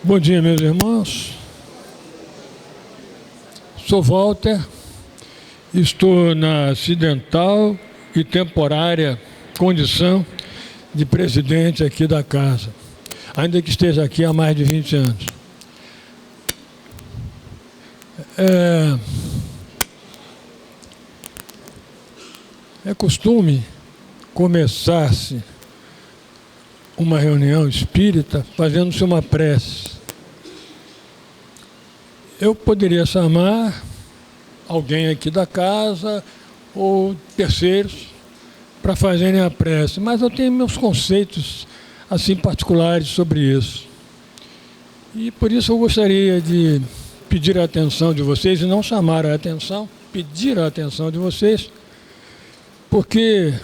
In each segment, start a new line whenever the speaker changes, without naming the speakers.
Bom dia, meus irmãos. Sou Walter, estou na acidental e temporária condição de presidente aqui da casa, ainda que esteja aqui há mais de 20 anos. É costume começar-se uma reunião espírita fazendo-se uma prece. Eu poderia chamar alguém aqui da casa ou terceiros para fazerem a prece, mas eu tenho meus conceitos assim particulares sobre isso. E por isso eu gostaria de pedir a atenção de vocês, e não chamar a atenção, pedir a atenção de vocês, porque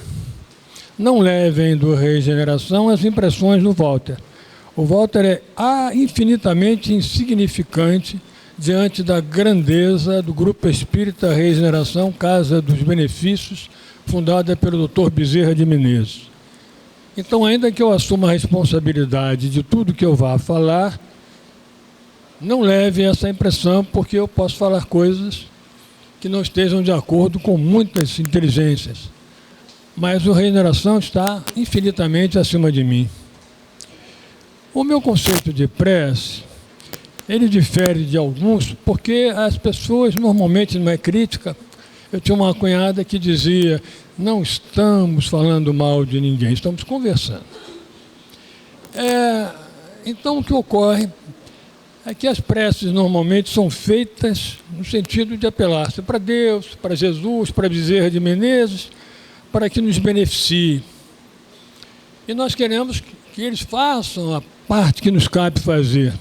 não levem do Regeneração as impressões do Walter. O Walter é infinitamente insignificante diante da grandeza do Grupo Espírita Regeneração Casa dos Benefícios, fundada pelo Dr. Bezerra de Menezes. Então, ainda que eu assuma a responsabilidade de tudo que eu vá falar, não leve essa impressão, porque eu posso falar coisas que não estejam de acordo com muitas inteligências. Mas o Regeneração está infinitamente acima de mim. O meu conceito de prece, ele difere de alguns, porque as pessoas, normalmente não é crítica. Eu tinha uma cunhada que dizia, não estamos falando mal de ninguém, estamos conversando. Então, o que ocorre é que as preces normalmente são feitas no sentido de apelar-se para Deus, para Jesus, para Bezerra de Menezes, para que nos beneficie. E nós queremos que eles façam a parte que nos cabe fazer.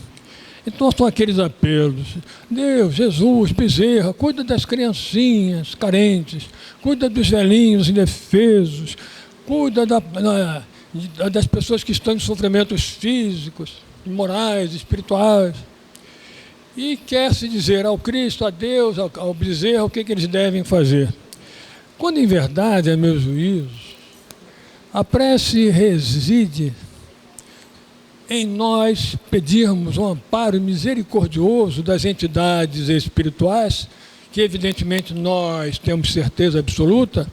Então são aqueles apelos, Deus, Jesus, Bezerra, cuida das criancinhas carentes, cuida dos velhinhos indefesos, cuida das pessoas que estão em sofrimentos físicos, morais, espirituais. E quer-se dizer ao Cristo, a Deus, ao Bezerra, o que eles devem fazer. Quando em verdade, a meu juízo, a prece reside em nós pedirmos um amparo misericordioso das entidades espirituais, que evidentemente nós temos certeza absoluta,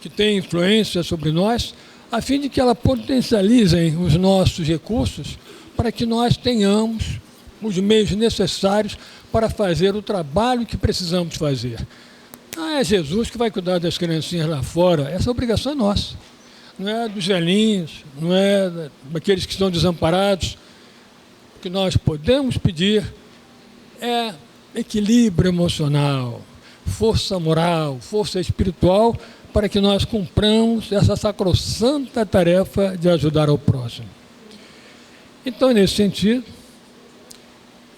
que têm influência sobre nós, a fim de que ela potencializem os nossos recursos para que nós tenhamos os meios necessários para fazer o trabalho que precisamos fazer. Não é Jesus que vai cuidar das criancinhas lá fora, essa obrigação é nossa. Não é dos velhinhos, não é daqueles que estão desamparados. O que nós podemos pedir é equilíbrio emocional, força moral, força espiritual, para que nós cumpramos essa sacrossanta tarefa de ajudar ao próximo. Então, nesse sentido,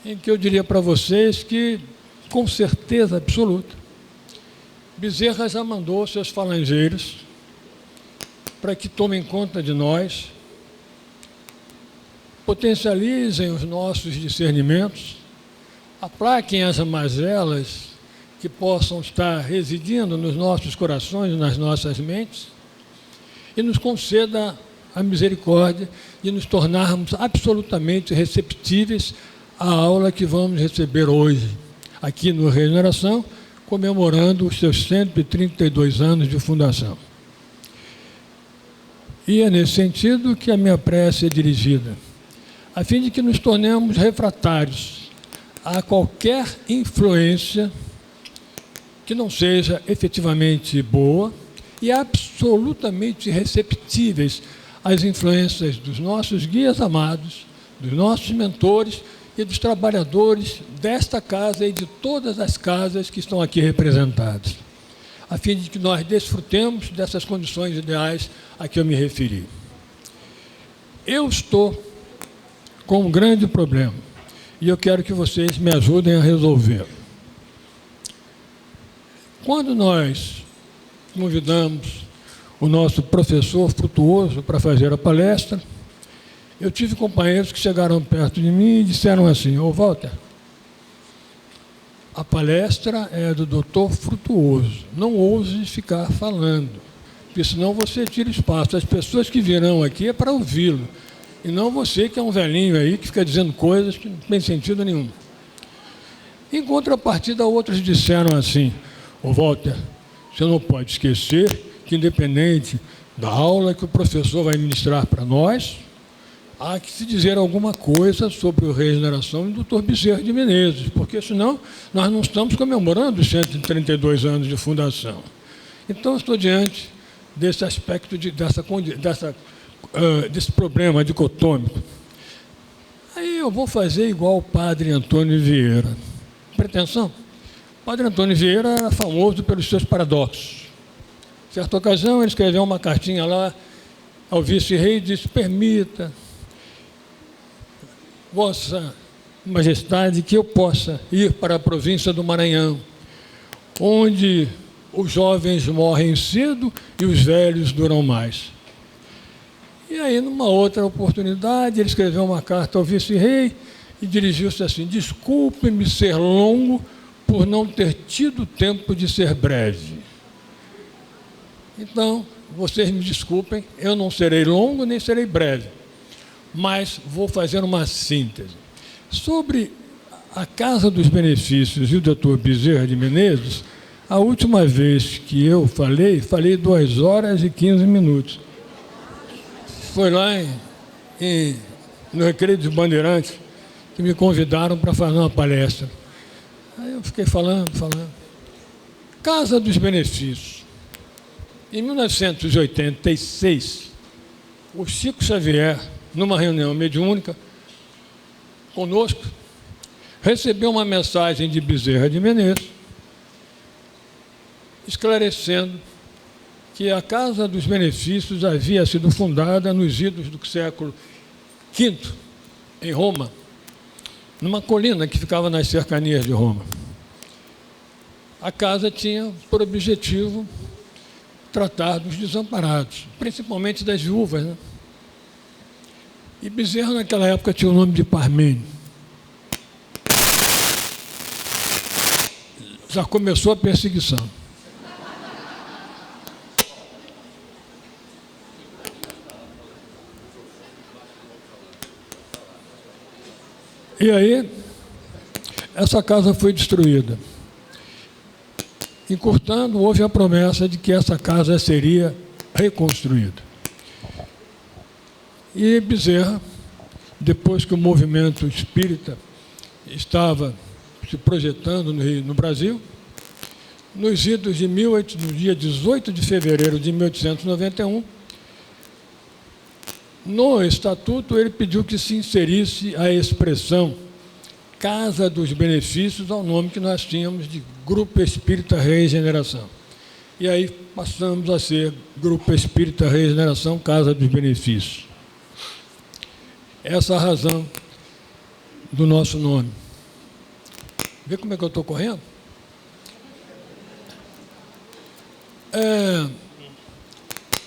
em que eu diria para vocês que, com certeza absoluta, Bezerra já mandou seus falangeiros para que tomem conta de nós, potencializem os nossos discernimentos, aplaquem as mazelas que possam estar residindo nos nossos corações e nas nossas mentes, e nos conceda a misericórdia de nos tornarmos absolutamente receptíveis à aula que vamos receber hoje, aqui no Regeneração, comemorando os seus 132 anos de fundação. E é nesse sentido que a minha prece é dirigida, a fim de que nos tornemos refratários a qualquer influência que não seja efetivamente boa e absolutamente receptíveis às influências dos nossos guias amados, dos nossos mentores e dos trabalhadores desta casa e de todas as casas que estão aqui representadas, a fim de que nós desfrutemos dessas condições ideais a que eu me referi. Eu estou com um grande problema e eu quero que vocês me ajudem a resolver. Quando nós convidamos o nosso professor Frutuoso para fazer a palestra, eu tive companheiros que chegaram perto de mim e disseram assim, ô Walter, a palestra é do doutor Frutuoso, não ouse ficar falando, porque senão você tira espaço. As pessoas que virão aqui é para ouvi-lo. E não você que é um velhinho aí que fica dizendo coisas que não tem sentido nenhum. Em contrapartida, outros disseram assim: ô Walter, você não pode esquecer que, independente da aula que o professor vai ministrar para nós, há que se dizer alguma coisa sobre o Regeneração do Dr. Bezerra de Menezes, porque senão nós não estamos comemorando os 132 anos de fundação. Então, eu estou diante desse aspecto, desse problema dicotômico. Aí eu vou fazer igual o padre Antônio Vieira. Pretensão? O padre Antônio Vieira era famoso pelos seus paradoxos. Certa ocasião, ele escreveu uma cartinha lá ao vice-rei e disse: permita, Vossa Majestade, que eu possa ir para a província do Maranhão, onde os jovens morrem cedo e os velhos duram mais. E aí, numa outra oportunidade, ele escreveu uma carta ao vice-rei e dirigiu-se assim: desculpe-me ser longo por não ter tido tempo de ser breve. Então, vocês me desculpem, eu não serei longo nem serei breve, mas vou fazer uma síntese. Sobre a Casa dos Benefícios e o Dr. Bezerra de Menezes, a última vez que eu falei 2 horas e 15 minutos. Foi lá no Recreio dos Bandeirantes que me convidaram para fazer uma palestra. Aí eu fiquei falando. Casa dos Benefícios. Em 1986, o Chico Xavier, numa reunião mediúnica conosco, recebeu uma mensagem de Bezerra de Menezes, esclarecendo que a Casa dos Benefícios havia sido fundada nos idos do século V, em Roma, numa colina que ficava nas cercanias de Roma. A casa tinha por objetivo tratar dos desamparados, principalmente das viúvas, né? E Bezerra, naquela época, tinha o nome de Parmênio. Já começou a perseguição. E aí, essa casa foi destruída. Encurtando, houve a promessa de que essa casa seria reconstruída. E Bezerra, depois que o movimento espírita estava se projetando no Brasil, nos idos de no dia 18 de fevereiro de 1891, no estatuto ele pediu que se inserisse a expressão Casa dos Benefícios ao nome que nós tínhamos de Grupo Espírita Regeneração. E aí passamos a ser Grupo Espírita Regeneração Casa dos Benefícios. Essa é a razão do nosso nome. Vê como é que eu estou correndo?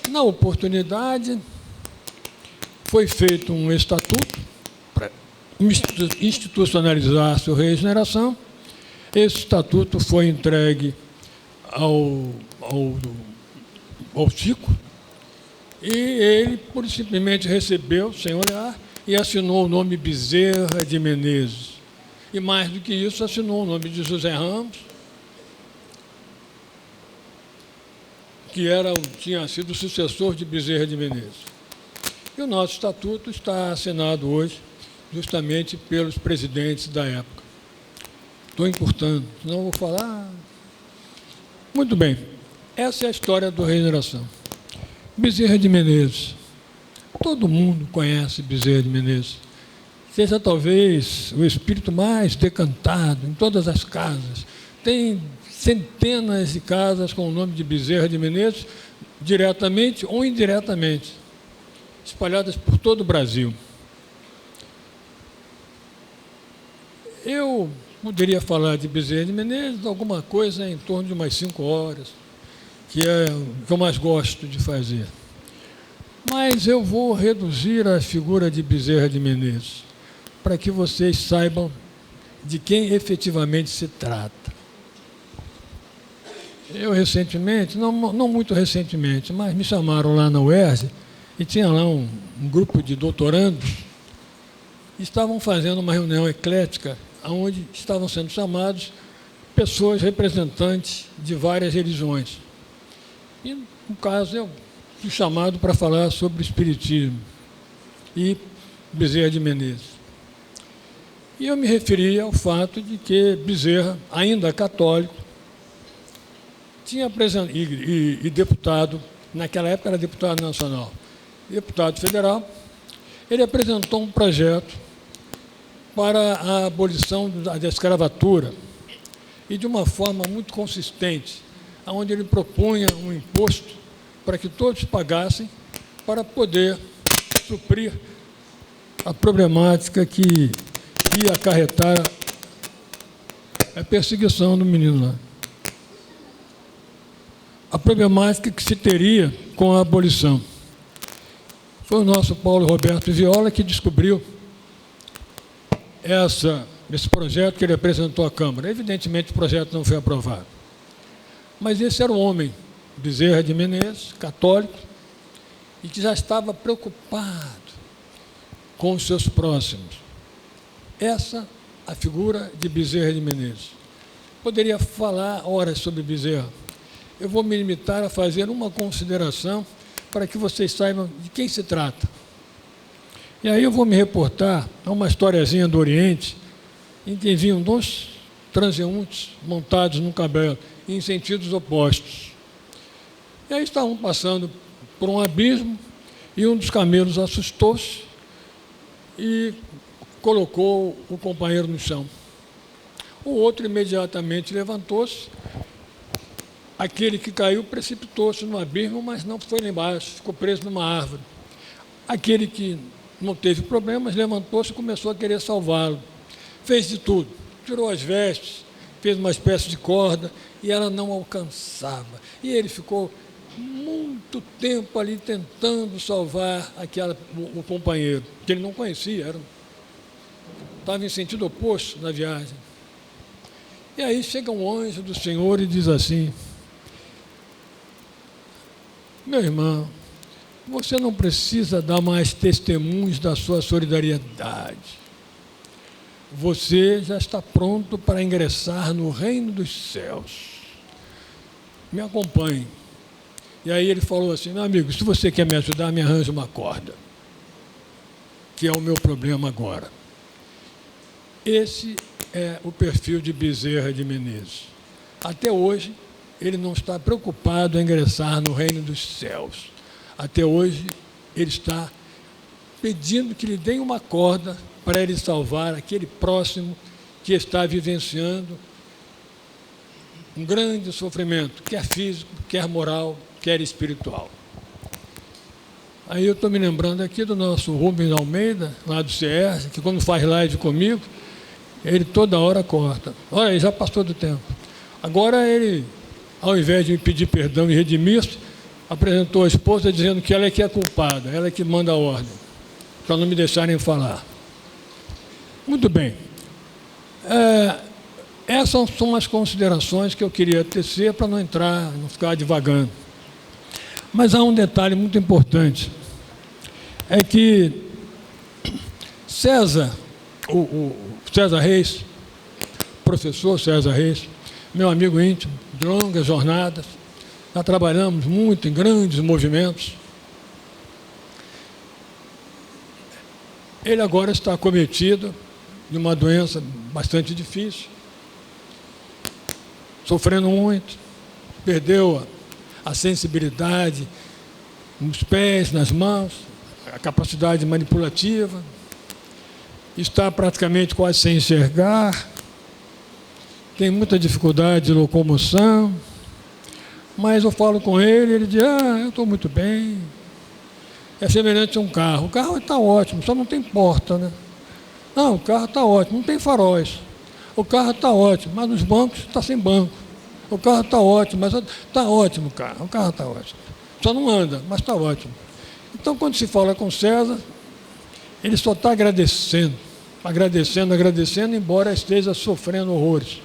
Na oportunidade, foi feito um estatuto para institucionalizar a sua regeneração. Esse estatuto foi entregue ao Chico, e ele, pura e simplesmente, recebeu, sem olhar, e assinou o nome Bezerra de Menezes. E mais do que isso, assinou o nome de José Ramos, que tinha sido o sucessor de Bezerra de Menezes. E o nosso estatuto está assinado hoje justamente pelos presidentes da época. Estou encurtando, senão eu vou falar. Muito bem, essa é a história do Regeneração. Bezerra de Menezes. Todo mundo conhece Bezerra de Menezes. Seja talvez o espírito mais decantado em todas as casas. Tem centenas de casas com o nome de Bezerra de Menezes, diretamente ou indiretamente, espalhadas por todo o Brasil. Eu poderia falar de Bezerra de Menezes alguma coisa em torno de umas 5 horas, que é o que eu mais gosto de fazer. Mas eu vou reduzir a figura de Bezerra de Menezes, para que vocês saibam de quem efetivamente se trata. Eu recentemente, não muito recentemente, mas me chamaram lá na UERJ e tinha lá um grupo de doutorandos, estavam fazendo uma reunião eclética, onde estavam sendo chamados pessoas representantes de várias religiões. E, no caso, eu fui chamado para falar sobre Espiritismo e Bezerra de Menezes. E eu me referi ao fato de que Bezerra, ainda católico, tinha apresentado, e deputado, naquela época era deputado nacional, deputado federal, ele apresentou um projeto para a abolição da escravatura, e de uma forma muito consistente, onde ele propunha um imposto para que todos pagassem para poder suprir a problemática que ia acarretar a perseguição do menino lá. A problemática que se teria com a abolição. Foi o nosso Paulo Roberto Viola que descobriu esse projeto que ele apresentou à Câmara. Evidentemente, o projeto não foi aprovado. Mas esse era o homem, Bezerra de Menezes, católico, e que já estava preocupado com os seus próximos. Essa a figura de Bezerra de Menezes. Poderia falar horas sobre Bezerra. Eu vou me limitar a fazer uma consideração para que vocês saibam de quem se trata. E aí eu vou me reportar a uma historiazinha do Oriente, em que vinham dois transeuntes montados num camelo, em sentidos opostos. E aí estavam passando por um abismo, e um dos camelos assustou-se e colocou o companheiro no chão. O outro imediatamente levantou-se. Aquele que caiu precipitou-se no abismo, mas não foi lá embaixo, ficou preso numa árvore. Aquele que não teve problemas levantou-se e começou a querer salvá-lo. Fez de tudo, tirou as vestes, fez uma espécie de corda e ela não alcançava. E ele ficou muito tempo ali tentando salvar o companheiro, que ele não conhecia, estava em sentido oposto na viagem. E aí chega um anjo do Senhor e diz assim: meu irmão, você não precisa dar mais testemunhos da sua solidariedade. Você já está pronto para ingressar no reino dos céus. Me acompanhe. E aí ele falou assim: meu amigo, se você quer me ajudar, me arranja uma corda, que é o meu problema agora. Esse é o perfil de Bezerra de Menezes. Até hoje, ele não está preocupado em ingressar no reino dos céus. Até hoje, ele está pedindo que lhe deem uma corda para ele salvar aquele próximo que está vivenciando um grande sofrimento, quer físico, quer moral, quer espiritual. Aí eu estou me lembrando aqui do nosso Rubens Almeida, lá do CR, que quando faz live comigo, ele toda hora corta. Olha aí, já passou do tempo. Agora ele, ao invés de me pedir perdão e redimir-se, apresentou a esposa dizendo que ela é que é culpada, ela é que manda a ordem, para não me deixarem falar. Muito bem. Essas são as considerações que eu queria tecer para não ficar divagando. Mas há um detalhe muito importante, é que César, o César Reis, professor César Reis, meu amigo íntimo, de longas jornadas, já trabalhamos muito em grandes movimentos. Ele agora está acometido de uma doença bastante difícil, sofrendo muito, perdeu a sensibilidade nos pés, nas mãos, a capacidade manipulativa, está praticamente quase sem enxergar, tem muita dificuldade de locomoção, mas eu falo com ele, ele diz: eu estou muito bem. É semelhante a um carro. O carro está ótimo, só não tem porta, né? Não, o carro está ótimo, não tem faróis. O carro está ótimo, mas nos bancos está sem banco. O carro está ótimo, mas está ótimo o carro está ótimo. Só não anda, mas está ótimo. Então, quando se fala com César, ele só está agradecendo, embora esteja sofrendo horrores.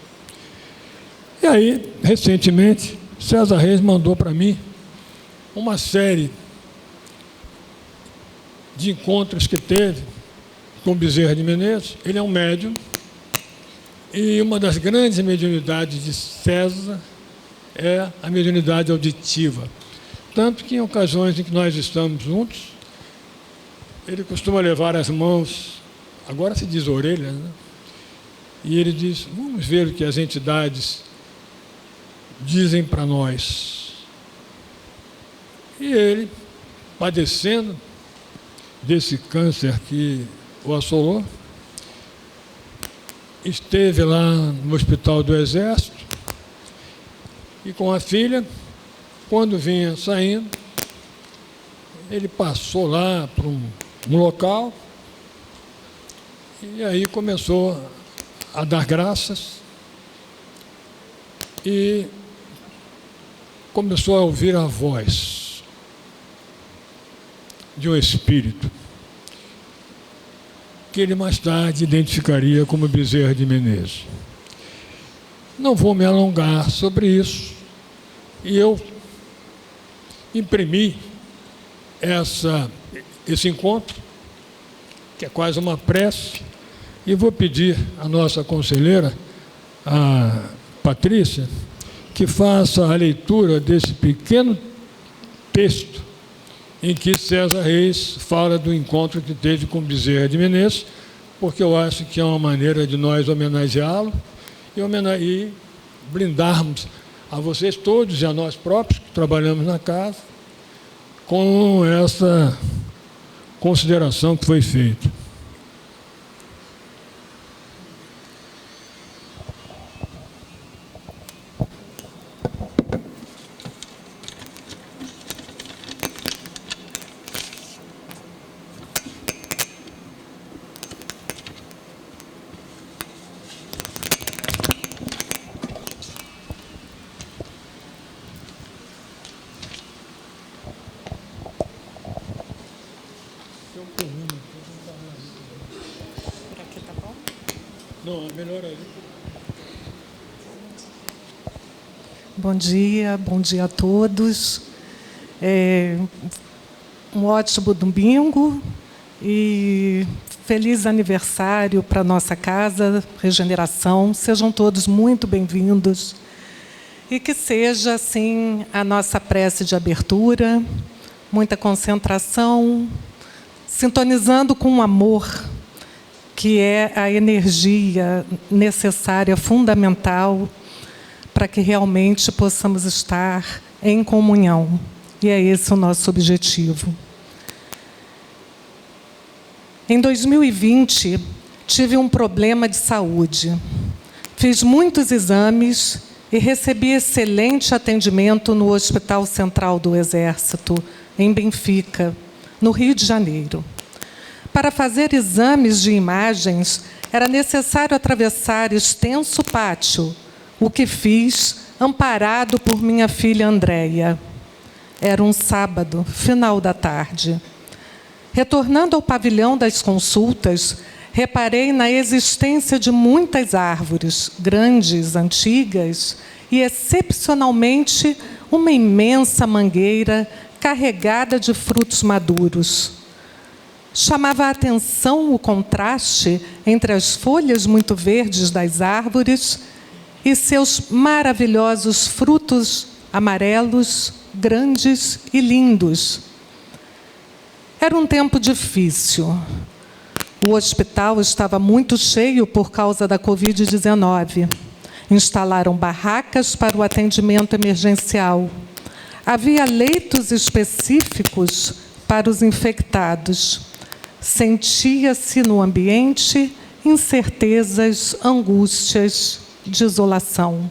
E aí, recentemente, César Reis mandou para mim uma série de encontros que teve com Bezerra de Menezes. Ele é um médium, e uma das grandes mediunidades de César é a mediunidade auditiva. Tanto que em ocasiões em que nós estamos juntos, ele costuma levar as mãos, agora se diz orelhas, né? E ele diz, vamos ver o que as entidades dizem para nós. E ele, padecendo desse câncer que o assolou, esteve lá no Hospital do Exército e com a filha, quando vinha saindo, ele passou lá para um local e aí começou a dar graças e começou a ouvir a voz de um espírito que ele mais tarde identificaria como Bezerra de Menezes. Não vou me alongar sobre isso, e eu imprimi esse encontro, que é quase uma prece, e vou pedir à nossa conselheira, a Patrícia, que faça a leitura desse pequeno texto em que César Reis fala do encontro que teve com Bezerra de Menezes, porque eu acho que é uma maneira de nós homenageá-lo e brindarmos a vocês todos e a nós próprios que trabalhamos na casa com essa consideração que foi feita.
Por aqui tá bom?
Não, melhor aí.
Bom dia a todos. Um ótimo domingo e feliz aniversário para a nossa casa, Regeneração. Sejam todos muito bem-vindos. E que seja, assim, a nossa prece de abertura, muita concentração, sintonizando com o amor, que é a energia necessária, fundamental, para que realmente possamos estar em comunhão. E é esse o nosso objetivo. Em 2020, tive um problema de saúde. Fiz muitos exames e recebi excelente atendimento no Hospital Central do Exército, em Benfica, no Rio de Janeiro. Para fazer exames de imagens, era necessário atravessar extenso pátio, o que fiz amparado por minha filha Andréia. Era um sábado, final da tarde. Retornando ao pavilhão das consultas, reparei na existência de muitas árvores, grandes, antigas, e, excepcionalmente, uma imensa mangueira carregada de frutos maduros. Chamava a atenção o contraste entre as folhas muito verdes das árvores e seus maravilhosos frutos amarelos, grandes e lindos. Era um tempo difícil. O hospital estava muito cheio por causa da Covid-19. Instalaram barracas para o atendimento emergencial. Havia leitos específicos para os infectados. Sentia-se no ambiente incertezas, angústias, desolação.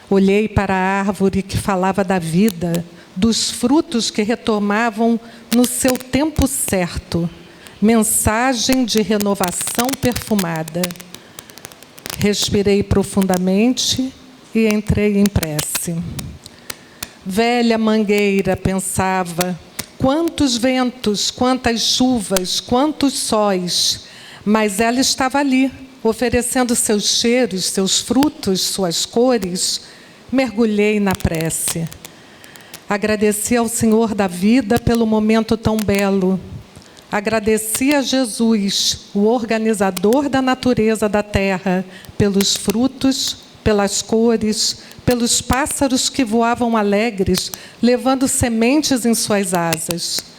Olhei para a árvore que falava da vida, dos frutos que retomavam no seu tempo certo, mensagem de renovação perfumada. Respirei profundamente e entrei em prece. Velha mangueira, pensava, quantos ventos, quantas chuvas, quantos sóis, mas ela estava ali, oferecendo seus cheiros, seus frutos, suas cores. Mergulhei na prece. Agradeci ao Senhor da vida pelo momento tão belo, Agradeci a Jesus, o organizador da natureza da terra, pelos frutos, pelas cores, pelos pássaros que voavam alegres, levando sementes em suas asas.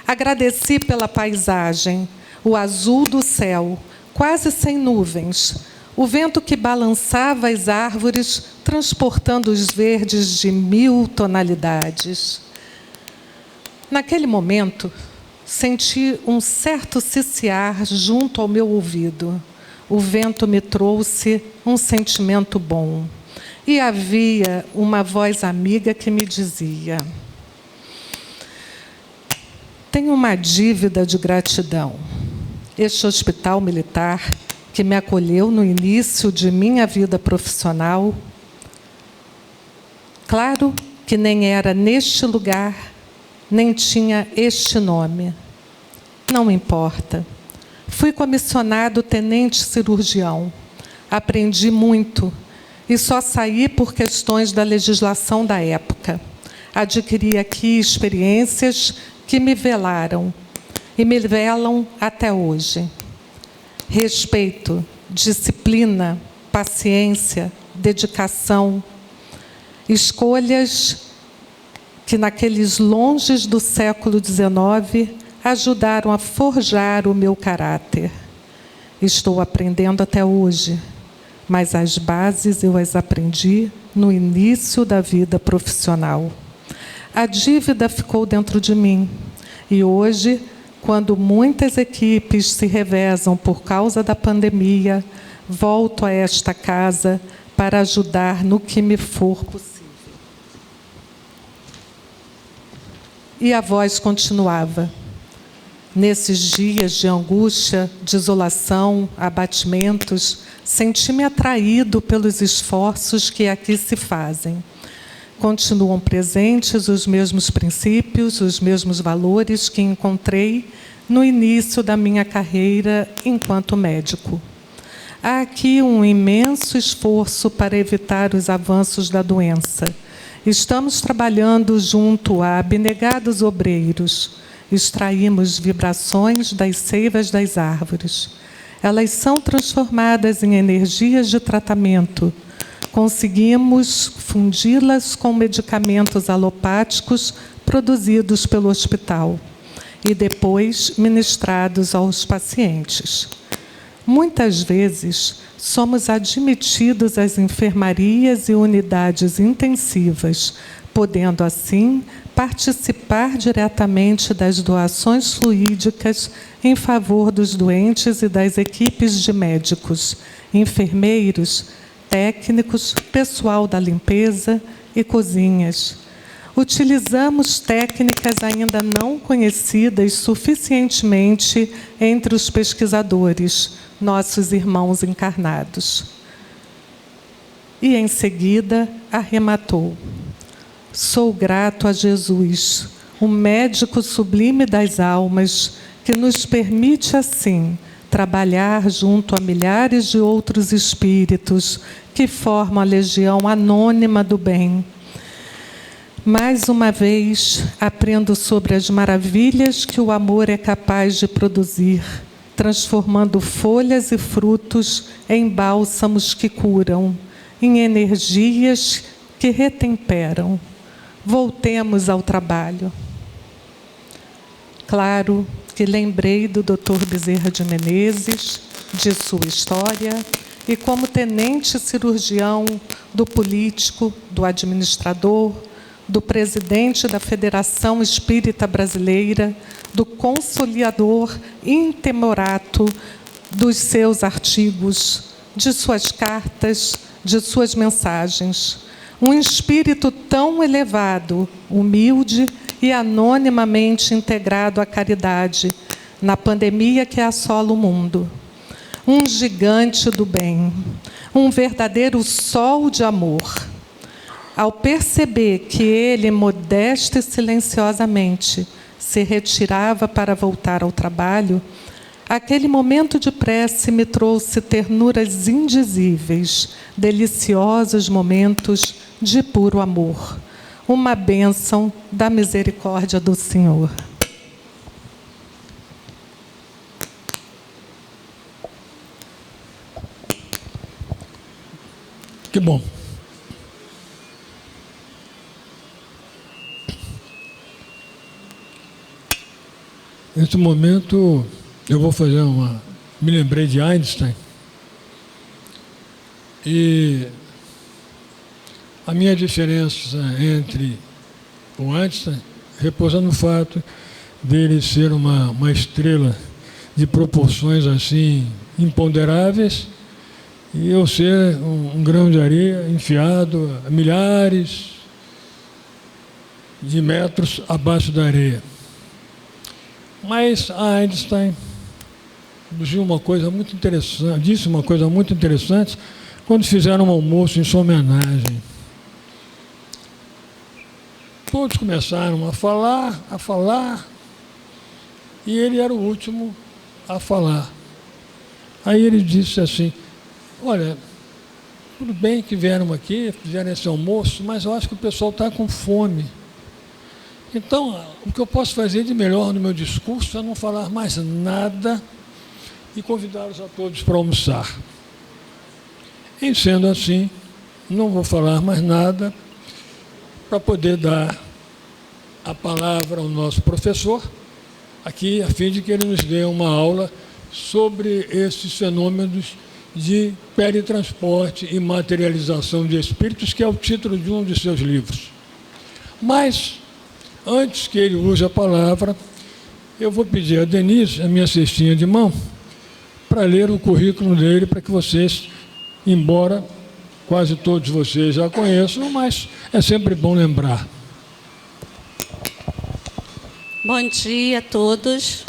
Agradeci pela paisagem, o azul do céu, quase sem nuvens, o vento que balançava as árvores, transportando os verdes de 1000 tonalidades. Naquele momento, senti um certo ciciar junto ao meu ouvido. O vento me trouxe um sentimento bom. E havia uma voz amiga que me dizia: tenho uma dívida de gratidão. Este hospital militar, que me acolheu no início de minha vida profissional, claro que nem era neste lugar, nem tinha este nome. Não importa. Fui comissionado tenente cirurgião. Aprendi muito e só saí por questões da legislação da época. Adquiri aqui experiências que me velaram e me velam até hoje. Respeito, disciplina, paciência, dedicação, escolhas que naqueles longes do século XIX ajudaram a forjar o meu caráter. Estou aprendendo até hoje, mas as bases eu as aprendi no início da vida profissional. A dívida ficou dentro de mim e hoje, quando muitas equipes se revezam por causa da pandemia, volto a esta casa para ajudar no que me for possível. E a voz continuava. Nesses dias de angústia, desolação, abatimentos, senti-me atraído pelos esforços que aqui se fazem. Continuam presentes os mesmos princípios, os mesmos valores que encontrei no início da minha carreira enquanto médico. Há aqui um imenso esforço para evitar os avanços da doença. Estamos trabalhando junto a abnegados obreiros. Extraímos vibrações das seivas das árvores. Elas são transformadas em energias de tratamento. Conseguimos fundi-las com medicamentos alopáticos produzidos pelo hospital e depois ministrados aos pacientes. Muitas vezes, somos admitidos às enfermarias e unidades intensivas, podendo, assim, participar diretamente das doações fluídicas em favor dos doentes e das equipes de médicos, enfermeiros, técnicos, pessoal da limpeza e cozinhas. Utilizamos técnicas ainda não conhecidas suficientemente entre os pesquisadores, nossos irmãos encarnados. E, em seguida, arrematou: sou grato a Jesus, o médico sublime das almas, que nos permite, assim, trabalhar junto a milhares de outros espíritos que formam a legião anônima do bem. Mais uma vez, aprendo sobre as maravilhas que o amor é capaz de produzir, transformando folhas e frutos em bálsamos que curam, em energias que retemperam. Voltemos ao trabalho. Claro que lembrei do Dr. Bezerra de Menezes, de sua história, e como tenente cirurgião, do político, do administrador, do presidente da Federação Espírita Brasileira, do consolidador intemorato dos seus artigos, de suas cartas, de suas mensagens. Um espírito tão elevado, humilde e anonimamente integrado à caridade, na pandemia que assola o mundo. Um gigante do bem, um verdadeiro sol de amor. Ao perceber que ele, modesto e silenciosamente, se retirava para voltar ao trabalho, aquele momento de prece me trouxe ternuras indizíveis, deliciosos momentos de puro amor. Uma bênção da misericórdia do Senhor.
Que bom. Nesse momento, eu vou fazer me lembrei de Einstein. E a minha diferença entre o Einstein repousa no fato dele ser uma estrela de proporções assim imponderáveis e eu ser um grão de areia enfiado a milhares de metros abaixo da areia. Mas Einstein disse uma coisa muito interessante quando fizeram um almoço em sua homenagem. Todos começaram a falar, e ele era o último a falar. Aí ele disse assim, olha, tudo bem que vieram aqui, fizeram esse almoço, mas eu acho que o pessoal está com fome. Então, o que eu posso fazer de melhor no meu discurso é não falar mais nada e convidá-los a todos para almoçar. E sendo assim, não vou falar mais nada para poder dar a palavra ao nosso professor, aqui, a fim de que ele nos dê uma aula sobre esses fenômenos de peritransporte e materialização de espíritos, que é o título de um de seus livros. Mas, antes que ele use a palavra, eu vou pedir a Denise, a minha cestinha de mão, para ler o currículo dele, para que vocês, embora quase todos vocês já conheçam, mas é sempre bom lembrar.
Bom dia a todos.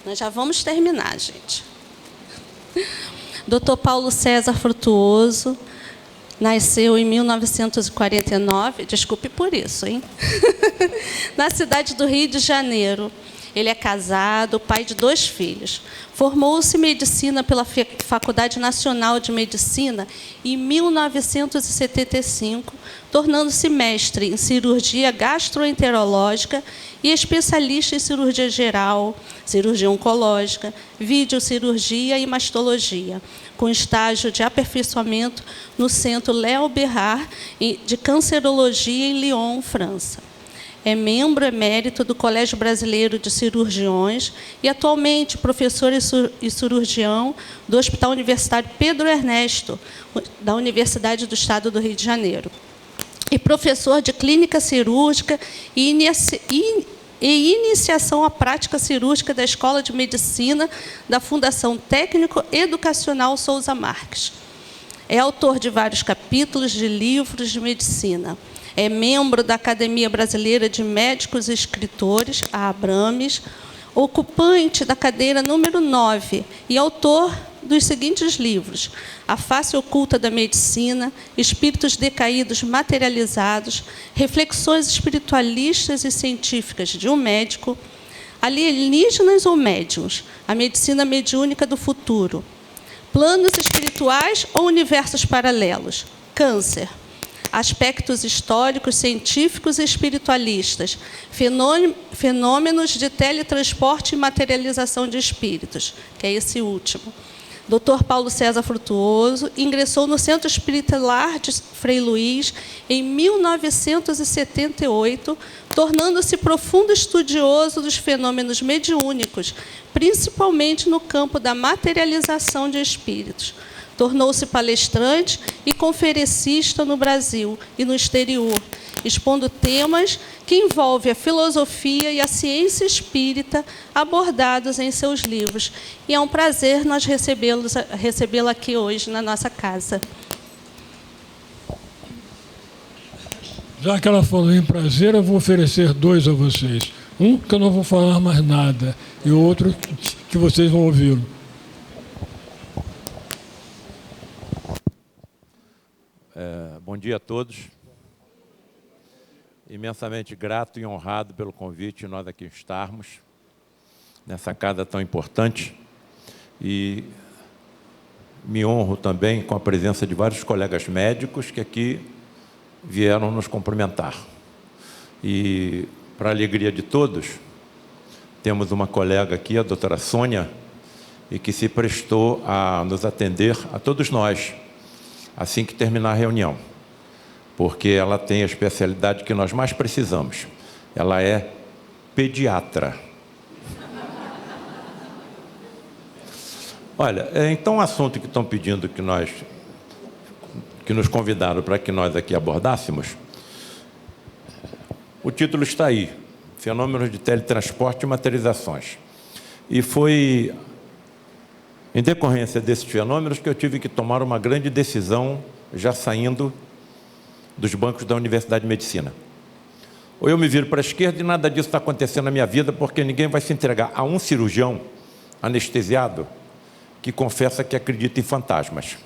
Nós já vamos terminar, gente. Dr. Paulo César Frutuoso nasceu em 1949, desculpe por isso, hein? Na cidade do Rio de Janeiro. Ele é casado, pai de 2 filhos. Formou-se em medicina pela Faculdade Nacional de Medicina em 1975, tornando-se mestre em cirurgia gastroenterológica e especialista em cirurgia geral, cirurgia oncológica, videocirurgia e mastologia, com estágio de aperfeiçoamento no Centro Léo Bérard de Cancerologia em Lyon, França. É membro emérito do Colégio Brasileiro de Cirurgiões e, atualmente, professor e cirurgião do Hospital Universitário Pedro Ernesto, da Universidade do Estado do Rio de Janeiro. E professor de clínica cirúrgica e iniciação à prática cirúrgica da Escola de Medicina da Fundação Técnico Educacional Souza Marques. É autor de vários capítulos de livros de medicina. É membro da Academia Brasileira de Médicos e Escritores, a Abrames, ocupante da cadeira número 9 e autor dos seguintes livros: A Face Oculta da Medicina, Espíritos Decaídos Materializados, Reflexões Espiritualistas e Científicas de um Médico, Alienígenas ou Médiuns, A Medicina Mediúnica do Futuro, Planos Espirituais ou Universos Paralelos, Câncer, Aspectos históricos, científicos e espiritualistas, fenômenos de teletransporte e materialização de espíritos, que é esse último. Dr. Paulo César Frutuoso ingressou no Centro Espírita Lar de Frei Luís em 1978, tornando-se profundo estudioso dos fenômenos mediúnicos, principalmente no campo da materialização de espíritos. Tornou-se palestrante e conferencista no Brasil e no exterior, expondo temas que envolvem a filosofia e a ciência espírita abordados em seus livros. E é um prazer nós recebê-lo aqui hoje na nossa casa.
Já que ela falou em prazer, eu vou oferecer 2 a vocês. Um que eu não vou falar mais nada e o outro que vocês vão ouvi-lo.
Bom dia a todos. Imensamente grato e honrado pelo convite de nós aqui estarmos nessa casa tão importante. E me honro também com a presença de vários colegas médicos que aqui vieram nos cumprimentar. E, para a alegria de todos, temos uma colega aqui, a doutora Sônia, e que se prestou a nos atender a todos nós, assim que terminar a reunião, porque ela tem a especialidade que nós mais precisamos. Ela é pediatra. Olha, então o assunto que estão pedindo que nos convidaram para que nós aqui abordássemos, o título está aí, Fenômenos de Teletransporte e Materializações. E foi em decorrência desses fenômenos que eu tive que tomar uma grande decisão, já saindo dos bancos da Universidade de Medicina. Ou eu me viro para a esquerda e nada disso está acontecendo na minha vida, porque ninguém vai se entregar a um cirurgião anestesiado que confessa que acredita em fantasmas.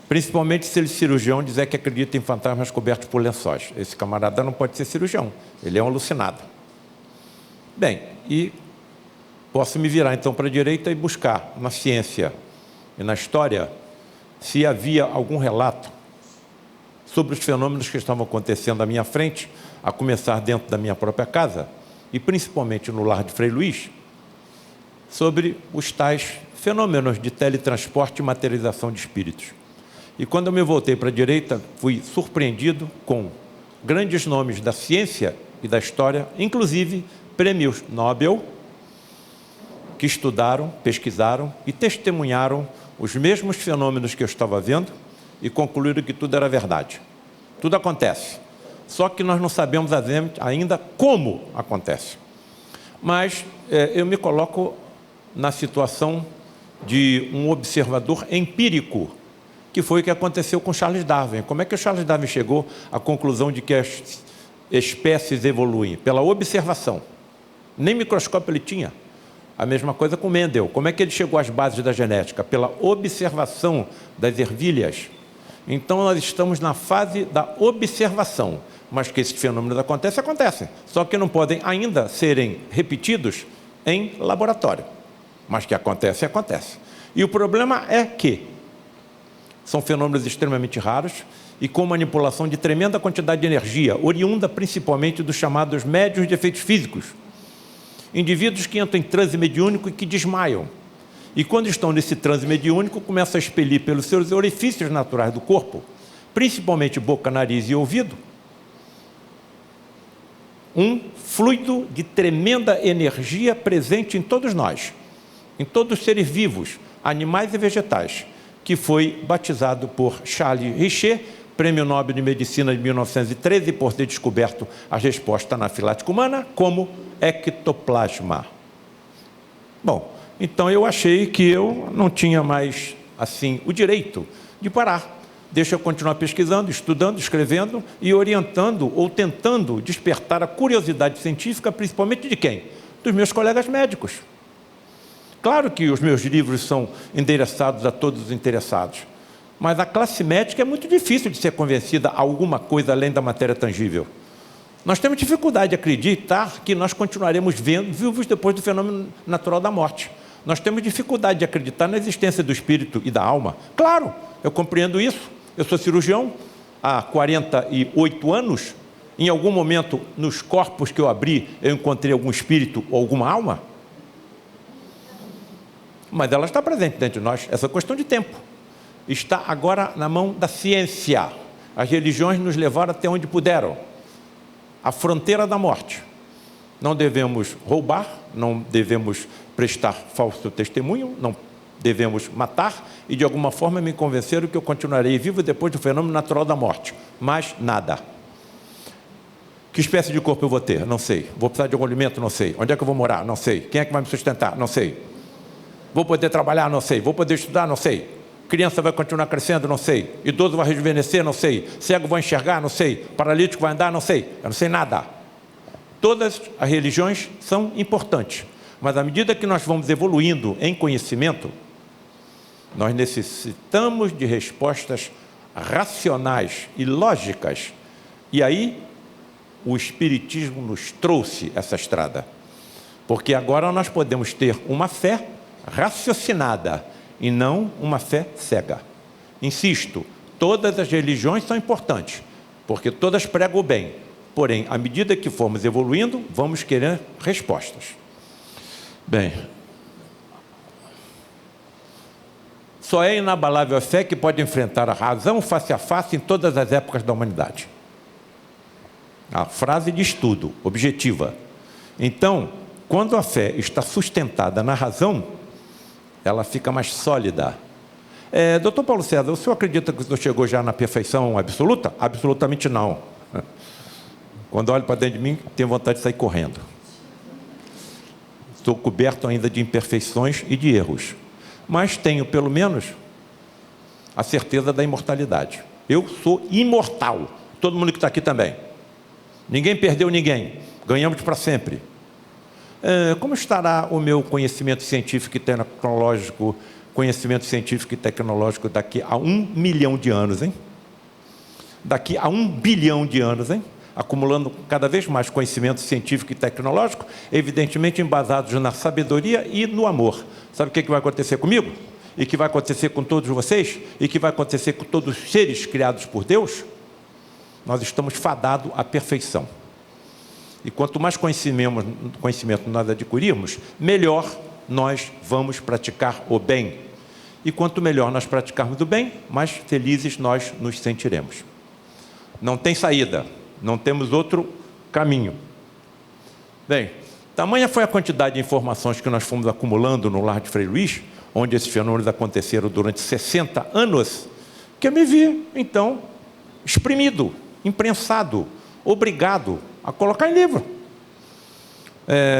Principalmente se ele cirurgião dizer que acredita em fantasmas cobertos por lençóis. Esse camarada não pode ser cirurgião, ele é um alucinado. Bem, e posso me virar então para a direita e buscar na ciência e na história se havia algum relato sobre os fenômenos que estavam acontecendo à minha frente, a começar dentro da minha própria casa, e principalmente no lar de Frei Luís, sobre os tais fenômenos de teletransporte e materialização de espíritos. E quando eu me voltei para a direita, fui surpreendido com grandes nomes da ciência e da história, inclusive prêmios Nobel, que estudaram, pesquisaram e testemunharam os mesmos fenômenos que eu estava vendo e concluíram que tudo era verdade. Tudo acontece, só que nós não sabemos ainda como acontece. Mas eu me coloco na situação de um observador empírico, que foi o que aconteceu com Charles Darwin. Como é que o Charles Darwin chegou à conclusão de que as espécies evoluem? Pela observação. Nem microscópio ele tinha. A mesma coisa com Mendel. Como é que ele chegou às bases da genética? Pela observação das ervilhas. Então, nós estamos na fase da observação. Mas que esses fenômenos acontecem. Só que não podem ainda serem repetidos em laboratório. Mas que acontece. E o problema é que são fenômenos extremamente raros e com manipulação de tremenda quantidade de energia, oriunda principalmente dos chamados médiuns de efeitos físicos. Indivíduos que entram em transe mediúnico e que desmaiam. E quando estão nesse transe mediúnico, começam a expelir pelos seus orifícios naturais do corpo, principalmente boca, nariz e ouvido, um fluido de tremenda energia presente em todos nós, em todos os seres vivos, animais e vegetais, que foi batizado por Charles Richer, Prêmio Nobel de Medicina de 1913, por ter descoberto a resposta anafilática humana, como ectoplasma. Bom, então eu achei que eu não tinha mais, assim, o direito de parar. Deixa eu continuar pesquisando, estudando, escrevendo e orientando ou tentando despertar a curiosidade científica, principalmente de quem? Dos meus colegas médicos. Claro que os meus livros são endereçados a todos os interessados, mas a classe médica é muito difícil de ser convencida a alguma coisa além da matéria tangível. Nós temos dificuldade de acreditar que nós continuaremos vivos depois do fenômeno natural da morte. Nós temos dificuldade de acreditar na existência do espírito e da alma. Claro, eu compreendo isso. Eu sou cirurgião há 48 anos. Em algum momento, nos corpos que eu abri, eu encontrei algum espírito ou alguma alma? Mas ela está presente dentro de nós. Essa questão de tempo está agora na mão da ciência. As religiões nos levaram até onde puderam. A fronteira da morte. Não devemos roubar, não devemos prestar falso testemunho, não devemos matar, e de alguma forma me convenceram que eu continuarei vivo depois do fenômeno natural da morte. Mas nada. Que espécie de corpo eu vou ter? Não sei. Vou precisar de algum alimento? Não sei. Onde é que eu vou morar? Não sei. Quem é que vai me sustentar? Não sei. Vou poder trabalhar? Não sei. Vou poder estudar? Não sei. Criança vai continuar crescendo? Não sei. Idoso vai rejuvenescer? Não sei. Cego vai enxergar? Não sei. Paralítico vai andar? Não sei. Eu não sei nada. Todas as religiões são importantes, mas à medida que nós vamos evoluindo em conhecimento, nós necessitamos de respostas racionais e lógicas. E aí, o Espiritismo nos trouxe essa estrada. Porque agora nós podemos ter uma fé raciocinada e não uma fé cega. Insisto, todas as religiões são importantes, porque todas pregam o bem. Porém, à medida que formos evoluindo, vamos querer respostas. Bem, Só é inabalável a fé que pode enfrentar a razão face a face em todas as épocas da humanidade. A frase diz tudo, objetiva. Então, quando a fé está sustentada na razão, ela fica mais sólida. Dr. Paulo César, o senhor acredita que o senhor chegou já na perfeição absoluta? Absolutamente não. Quando olho para dentro de mim, tenho vontade de sair correndo. Estou coberto ainda de imperfeições e de erros. Mas tenho, pelo menos, a certeza da imortalidade. Eu sou imortal. Todo mundo que está aqui também. Ninguém perdeu ninguém. Ganhamos para sempre. Como estará o meu conhecimento científico e tecnológico, daqui a 1 milhão de anos, hein? Daqui a 1 bilhão de anos, hein? Acumulando cada vez mais conhecimento científico e tecnológico, evidentemente embasados na sabedoria e no amor. Sabe o que vai acontecer comigo? E que vai acontecer com todos vocês? E que vai acontecer com todos os seres criados por Deus? Nós estamos fadados à perfeição. E quanto mais conhecimento nós adquirirmos, melhor nós vamos praticar o bem. E quanto melhor nós praticarmos o bem, mais felizes nós nos sentiremos. Não tem saída. Não temos outro caminho. Bem, tamanha foi a quantidade de informações que nós fomos acumulando no lar de Frei Luís, onde esses fenômenos aconteceram durante 60 anos, que eu me vi, então, exprimido, imprensado, obrigado a colocar em livro.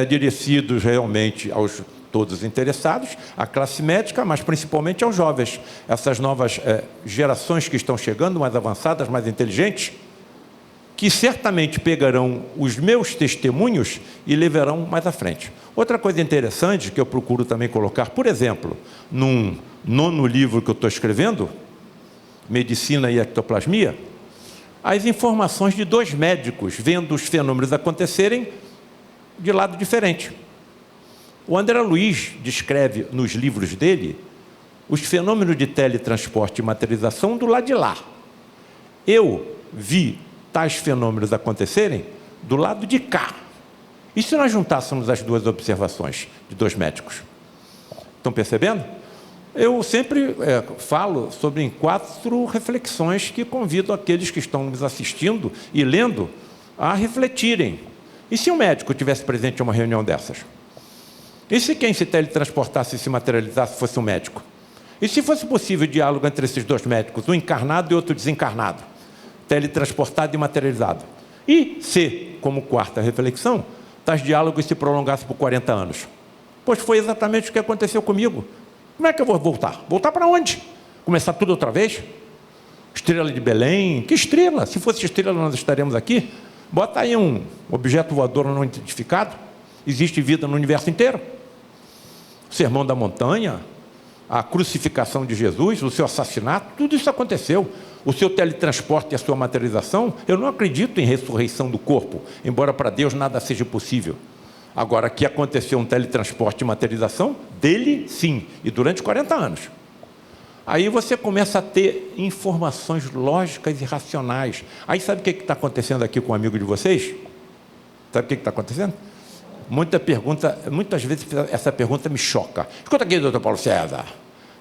Dirigidos realmente aos todos interessados, à classe médica, mas principalmente aos jovens. Essas novas gerações que estão chegando, mais avançadas, mais inteligentes, que certamente pegarão os meus testemunhos e levarão mais à frente. Outra coisa interessante que eu procuro também colocar, por exemplo, num 9º livro que eu estou escrevendo, Medicina e Ectoplasmia, as informações de 2 médicos vendo os fenômenos acontecerem de lado diferente. O André Luiz descreve nos livros dele os fenômenos de teletransporte e materialização do lado de lá. Eu vi tais fenômenos acontecerem do lado de cá. E se nós juntássemos as 2 observações de 2 médicos? Estão percebendo? Eu sempre falo sobre 4 reflexões que convido aqueles que estão nos assistindo e lendo a refletirem. E se um médico estivesse presente em uma reunião dessas? E se quem se teletransportasse e se materializasse fosse um médico? E se fosse possível o diálogo entre esses 2 médicos, um encarnado e outro desencarnado, teletransportado e materializado? E se, como 4ª reflexão, tais diálogos se prolongassem por 40 anos? Pois foi exatamente o que aconteceu comigo. Como é que eu vou voltar? Voltar para onde? Começar tudo outra vez? Estrela de Belém? Que estrela? Se fosse estrela, nós estaríamos aqui. Bota aí um objeto voador não identificado. Existe vida no universo inteiro. O Sermão da Montanha, a crucificação de Jesus, o seu assassinato, tudo isso aconteceu. O seu teletransporte e a sua materialização, eu não acredito em ressurreição do corpo, embora para Deus nada seja possível. Agora, que aconteceu um teletransporte e materialização, dele sim, e durante 40 anos. Aí você começa a ter informações lógicas e racionais. Aí sabe o que está acontecendo aqui com um amigo de vocês? Sabe o que está acontecendo? Muitas vezes essa pergunta me choca. Escuta aqui, doutor Paulo César.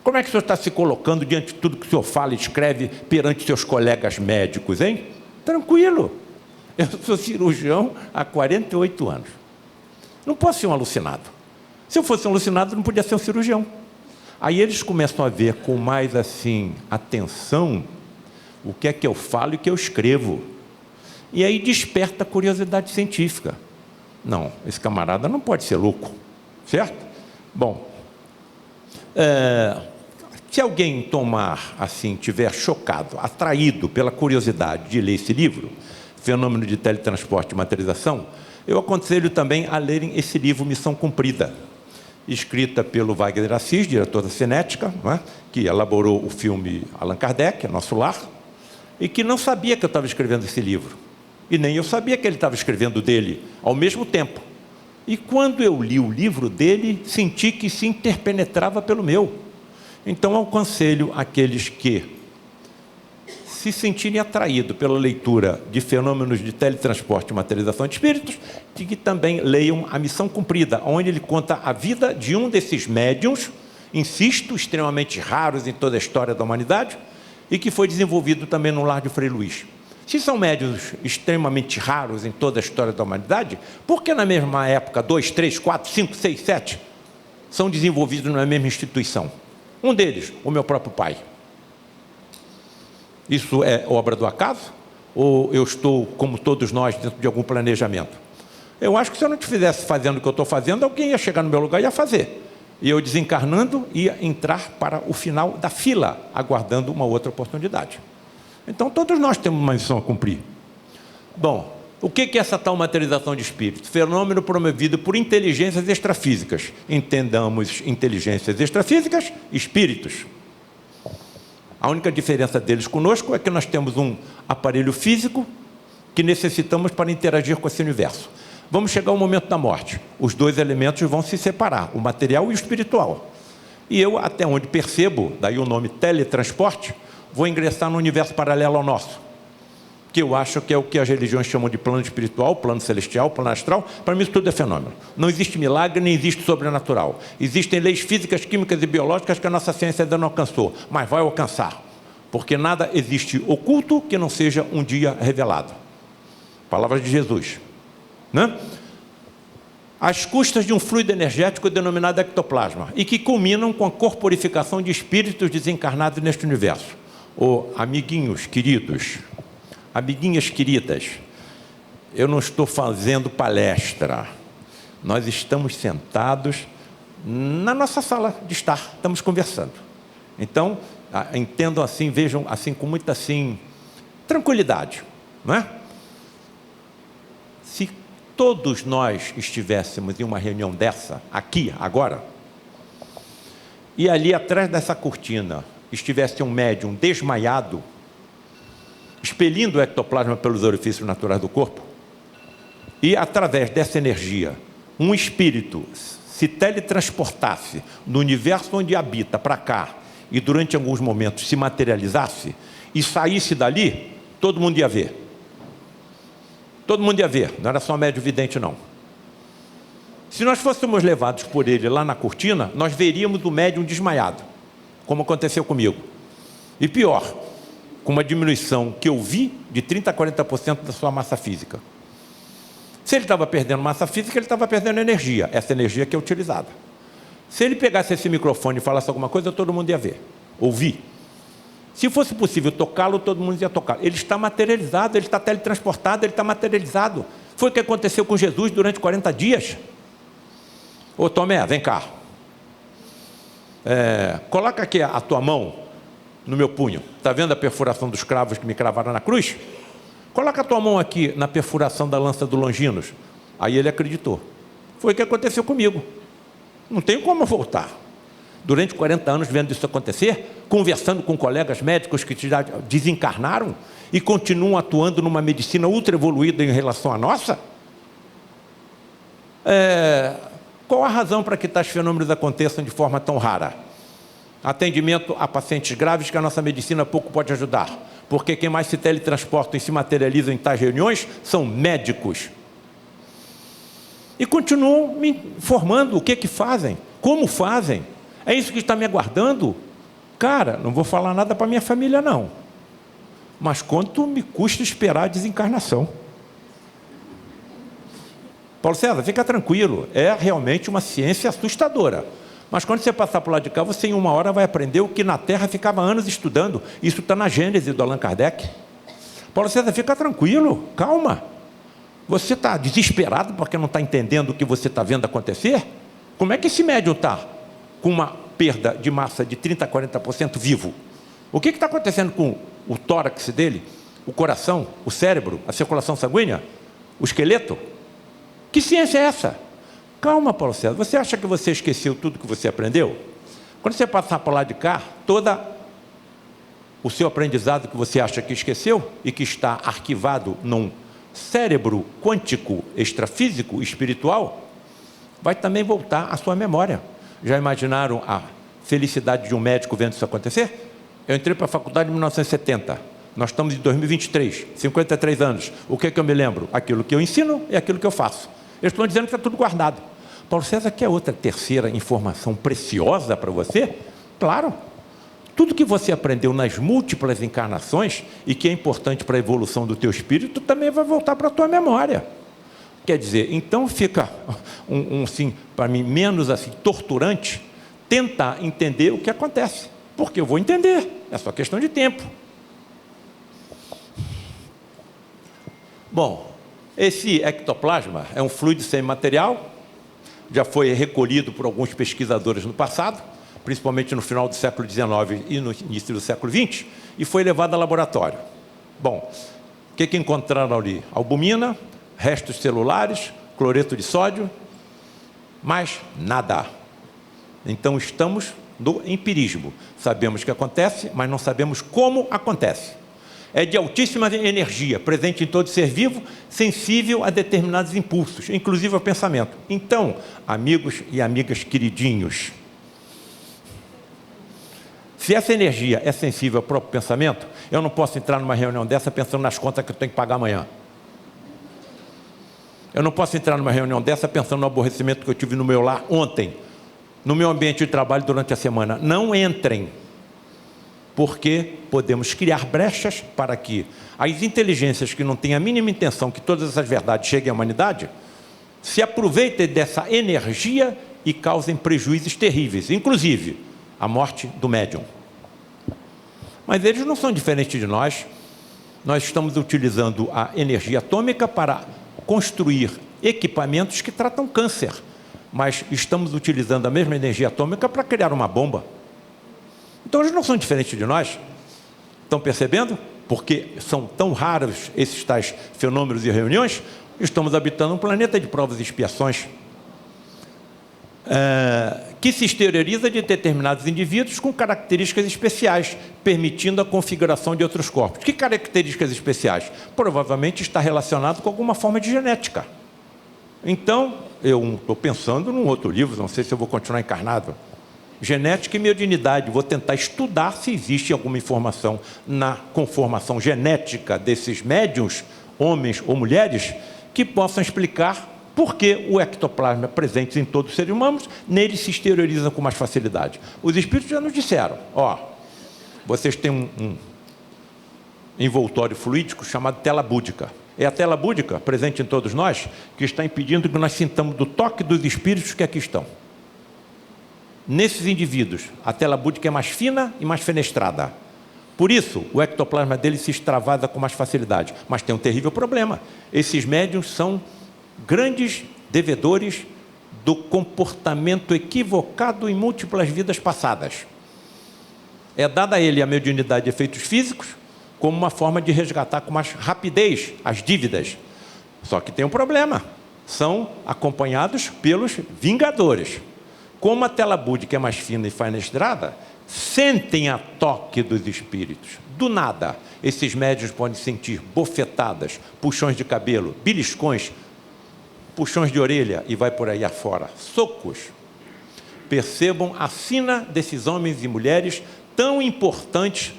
Como é que o senhor está se colocando diante de tudo que o senhor fala e escreve perante seus colegas médicos, hein? Tranquilo. Eu sou cirurgião há 48 anos. Não posso ser um alucinado. Se eu fosse um alucinado, não podia ser um cirurgião. Aí eles começam a ver com mais atenção o que é que eu falo e o que eu escrevo. E aí desperta a curiosidade científica. Não, esse camarada não pode ser louco, certo? Bom, se alguém tiver chocado, atraído pela curiosidade de ler esse livro, Fenômeno de Teletransporte e Materialização, eu aconselho também a lerem esse livro, Missão Cumprida, escrita pelo Wagner Assis, diretor da Cinética, não é? Que elaborou o filme Allan Kardec, Nosso Lar, e que não sabia que eu estava escrevendo esse livro. E nem eu sabia que ele estava escrevendo dele ao mesmo tempo. E quando eu li o livro dele, senti que se interpenetrava pelo meu. Então, eu aconselho aqueles que se sentirem atraídos pela leitura de fenômenos de teletransporte e materialização de espíritos, de que também leiam A Missão Cumprida, onde ele conta a vida de um desses médiuns insisto, extremamente raros em toda a história da humanidade, e que foi desenvolvido também no lar de Frei Luís. Se são médiuns extremamente raros em toda a história da humanidade, por que na mesma época 2, 3, 4, 5, 6, 7 são desenvolvidos na mesma instituição? Um deles, o meu próprio pai. Isso é obra do acaso? Ou eu estou, como todos nós, dentro de algum planejamento? Eu acho que se eu não estivesse fazendo o que eu estou fazendo, alguém ia chegar no meu lugar e ia fazer. E eu, desencarnando, ia entrar para o final da fila, aguardando uma outra oportunidade. Então, todos nós temos uma missão a cumprir. Bom, o que é essa tal materialização de espírito? Fenômeno promovido por inteligências extrafísicas. Entendamos inteligências extrafísicas, espíritos. A única diferença deles conosco é que nós temos um aparelho físico que necessitamos para interagir com esse universo. Vamos chegar ao momento da morte. Os dois elementos vão se separar, o material e o espiritual. E eu, até onde percebo, daí o nome teletransporte, vou ingressar no universo paralelo ao nosso, que eu acho que é o que as religiões chamam de plano espiritual, plano celestial, plano astral. Para mim isso tudo é fenômeno. Não existe milagre, nem existe sobrenatural. Existem leis físicas, químicas e biológicas que a nossa ciência ainda não alcançou, mas vai alcançar, porque nada existe oculto que não seja um dia revelado. Palavras de Jesus, né? Às custas de um fluido energético denominado ectoplasma, e que culminam com a corporificação de espíritos desencarnados neste universo. Amiguinhos queridos, amiguinhas queridas, eu não estou fazendo palestra. Nós estamos sentados na nossa sala de estar, estamos conversando. Então, entendam assim, vejam assim com muita tranquilidade, não é? Se todos nós estivéssemos em uma reunião dessa, aqui, agora, e ali atrás dessa cortina estivesse um médium desmaiado, expelindo o ectoplasma pelos orifícios naturais do corpo, e através dessa energia, um espírito se teletransportasse no universo onde habita para cá, e durante alguns momentos se materializasse, e saísse dali, todo mundo ia ver. Todo mundo ia ver, não era só médium vidente não. Se nós fôssemos levados por ele lá na cortina, nós veríamos o médium desmaiado, como aconteceu comigo. E pior, com uma diminuição que eu vi de 30% a 40% da sua massa física. Se ele estava perdendo massa física, ele estava perdendo energia, essa energia que é utilizada. Se ele pegasse esse microfone e falasse alguma coisa, todo mundo ia ver, ouvir. Se fosse possível tocá-lo, todo mundo ia tocar. Ele está materializado, ele está teletransportado, ele está materializado. Foi o que aconteceu com Jesus durante 40 dias. Ô Tomé, vem cá. Coloca aqui a tua mão no meu punho. Está vendo a perfuração dos cravos que me cravaram na cruz? Coloca a tua mão aqui na perfuração da lança do Longinos. Aí ele acreditou. Foi o que aconteceu comigo. Não tem como voltar. Durante 40 anos vendo isso acontecer, conversando com colegas médicos que já desencarnaram e continuam atuando numa medicina ultra evoluída em relação à nossa. Qual a razão para que tais fenômenos aconteçam de forma tão rara? Atendimento a pacientes graves que a nossa medicina pouco pode ajudar, porque quem mais se teletransporta e se materializa em tais reuniões são médicos. E continuam me informando o que fazem, como fazem. É isso que está me aguardando? Cara, não vou falar nada para minha família não, mas quanto me custa esperar a desencarnação? Paulo César, fica tranquilo, é realmente uma ciência assustadora. Mas quando você passar por lá de cá, você em uma hora vai aprender o que na Terra ficava anos estudando. Isso está na Gênese do Allan Kardec. Paulo César, fica tranquilo, calma. Você está desesperado porque não está entendendo o que você está vendo acontecer? Como é que esse médium está com uma perda de massa de 30% a 40% vivo? O que está acontecendo com o tórax dele, o coração, o cérebro, a circulação sanguínea, o esqueleto? Que ciência é essa? Calma, Paulo César, você acha que você esqueceu tudo que você aprendeu? Quando você passar por lá de cá, todo o seu aprendizado que você acha que esqueceu e que está arquivado num cérebro quântico, extrafísico, espiritual, vai também voltar à sua memória. Já imaginaram a felicidade de um médico vendo isso acontecer? Eu entrei para a faculdade em 1970. Nós estamos em 2023, 53 anos. O que é que eu me lembro? Aquilo que eu ensino e aquilo que eu faço. Eles estão dizendo que está tudo guardado. Paulo César quer outra terceira informação preciosa para você? Claro. Tudo que você aprendeu nas múltiplas encarnações e que é importante para a evolução do teu espírito também vai voltar para a tua memória. Quer dizer, então fica assim, para mim, menos assim, torturante tentar entender o que acontece. Porque eu vou entender, é só questão de tempo. Bom, esse ectoplasma é um fluido semimaterial, já foi recolhido por alguns pesquisadores no passado, principalmente no final do século XIX e no início do século XX, e foi levado ao laboratório. Bom, o que encontraram ali? Albumina, restos celulares, cloreto de sódio, mas nada. Então estamos no empirismo. Sabemos o que acontece, mas não sabemos como acontece. É de altíssima energia, presente em todo ser vivo, sensível a determinados impulsos, inclusive ao pensamento. Então, amigos e amigas queridinhos, se essa energia é sensível ao próprio pensamento, eu não posso entrar numa reunião dessa pensando nas contas que eu tenho que pagar amanhã. Eu não posso entrar numa reunião dessa pensando no aborrecimento que eu tive no meu lar ontem, no meu ambiente de trabalho durante a semana. Não entrem, porque podemos criar brechas para que as inteligências que não têm a mínima intenção que todas essas verdades cheguem à humanidade, se aproveitem dessa energia e causem prejuízos terríveis, inclusive a morte do médium. Mas eles não são diferentes de nós. Nós estamos utilizando a energia atômica para construir equipamentos que tratam câncer, mas estamos utilizando a mesma energia atômica para criar uma bomba. Então eles não são diferentes de nós. Estão percebendo? Porque são tão raros esses tais fenômenos e reuniões, estamos habitando um planeta de provas e expiações, que se exterioriza de determinados indivíduos com características especiais, permitindo a configuração de outros corpos. Que características especiais? Provavelmente está relacionado com alguma forma de genética. Então, eu estou pensando num outro livro, não sei se eu vou continuar encarnado, Genética e Mediunidade. Vou tentar estudar se existe alguma informação na conformação genética desses médiuns, homens ou mulheres, que possam explicar por que o ectoplasma presente em todos os seres humanos, nele se exterioriza com mais facilidade. Os espíritos já nos disseram, vocês têm um envoltório fluídico chamado tela búdica. É a tela búdica, presente em todos nós, que está impedindo que nós sintamos do toque dos espíritos que aqui estão. Nesses indivíduos, a tela búdica é mais fina e mais fenestrada. Por isso, o ectoplasma dele se extravasa com mais facilidade. Mas tem um terrível problema. Esses médiuns são grandes devedores do comportamento equivocado em múltiplas vidas passadas. É dada a ele a mediunidade de efeitos físicos como uma forma de resgatar com mais rapidez as dívidas. Só que tem um problema. São acompanhados pelos vingadores. Como a tela búdica é mais fina e fenestrada, sentem a toque dos espíritos. Do nada, esses médiuns podem sentir bofetadas, puxões de cabelo, beliscões, puxões de orelha e vai por aí afora, socos. Percebam a sina desses homens e mulheres tão importantes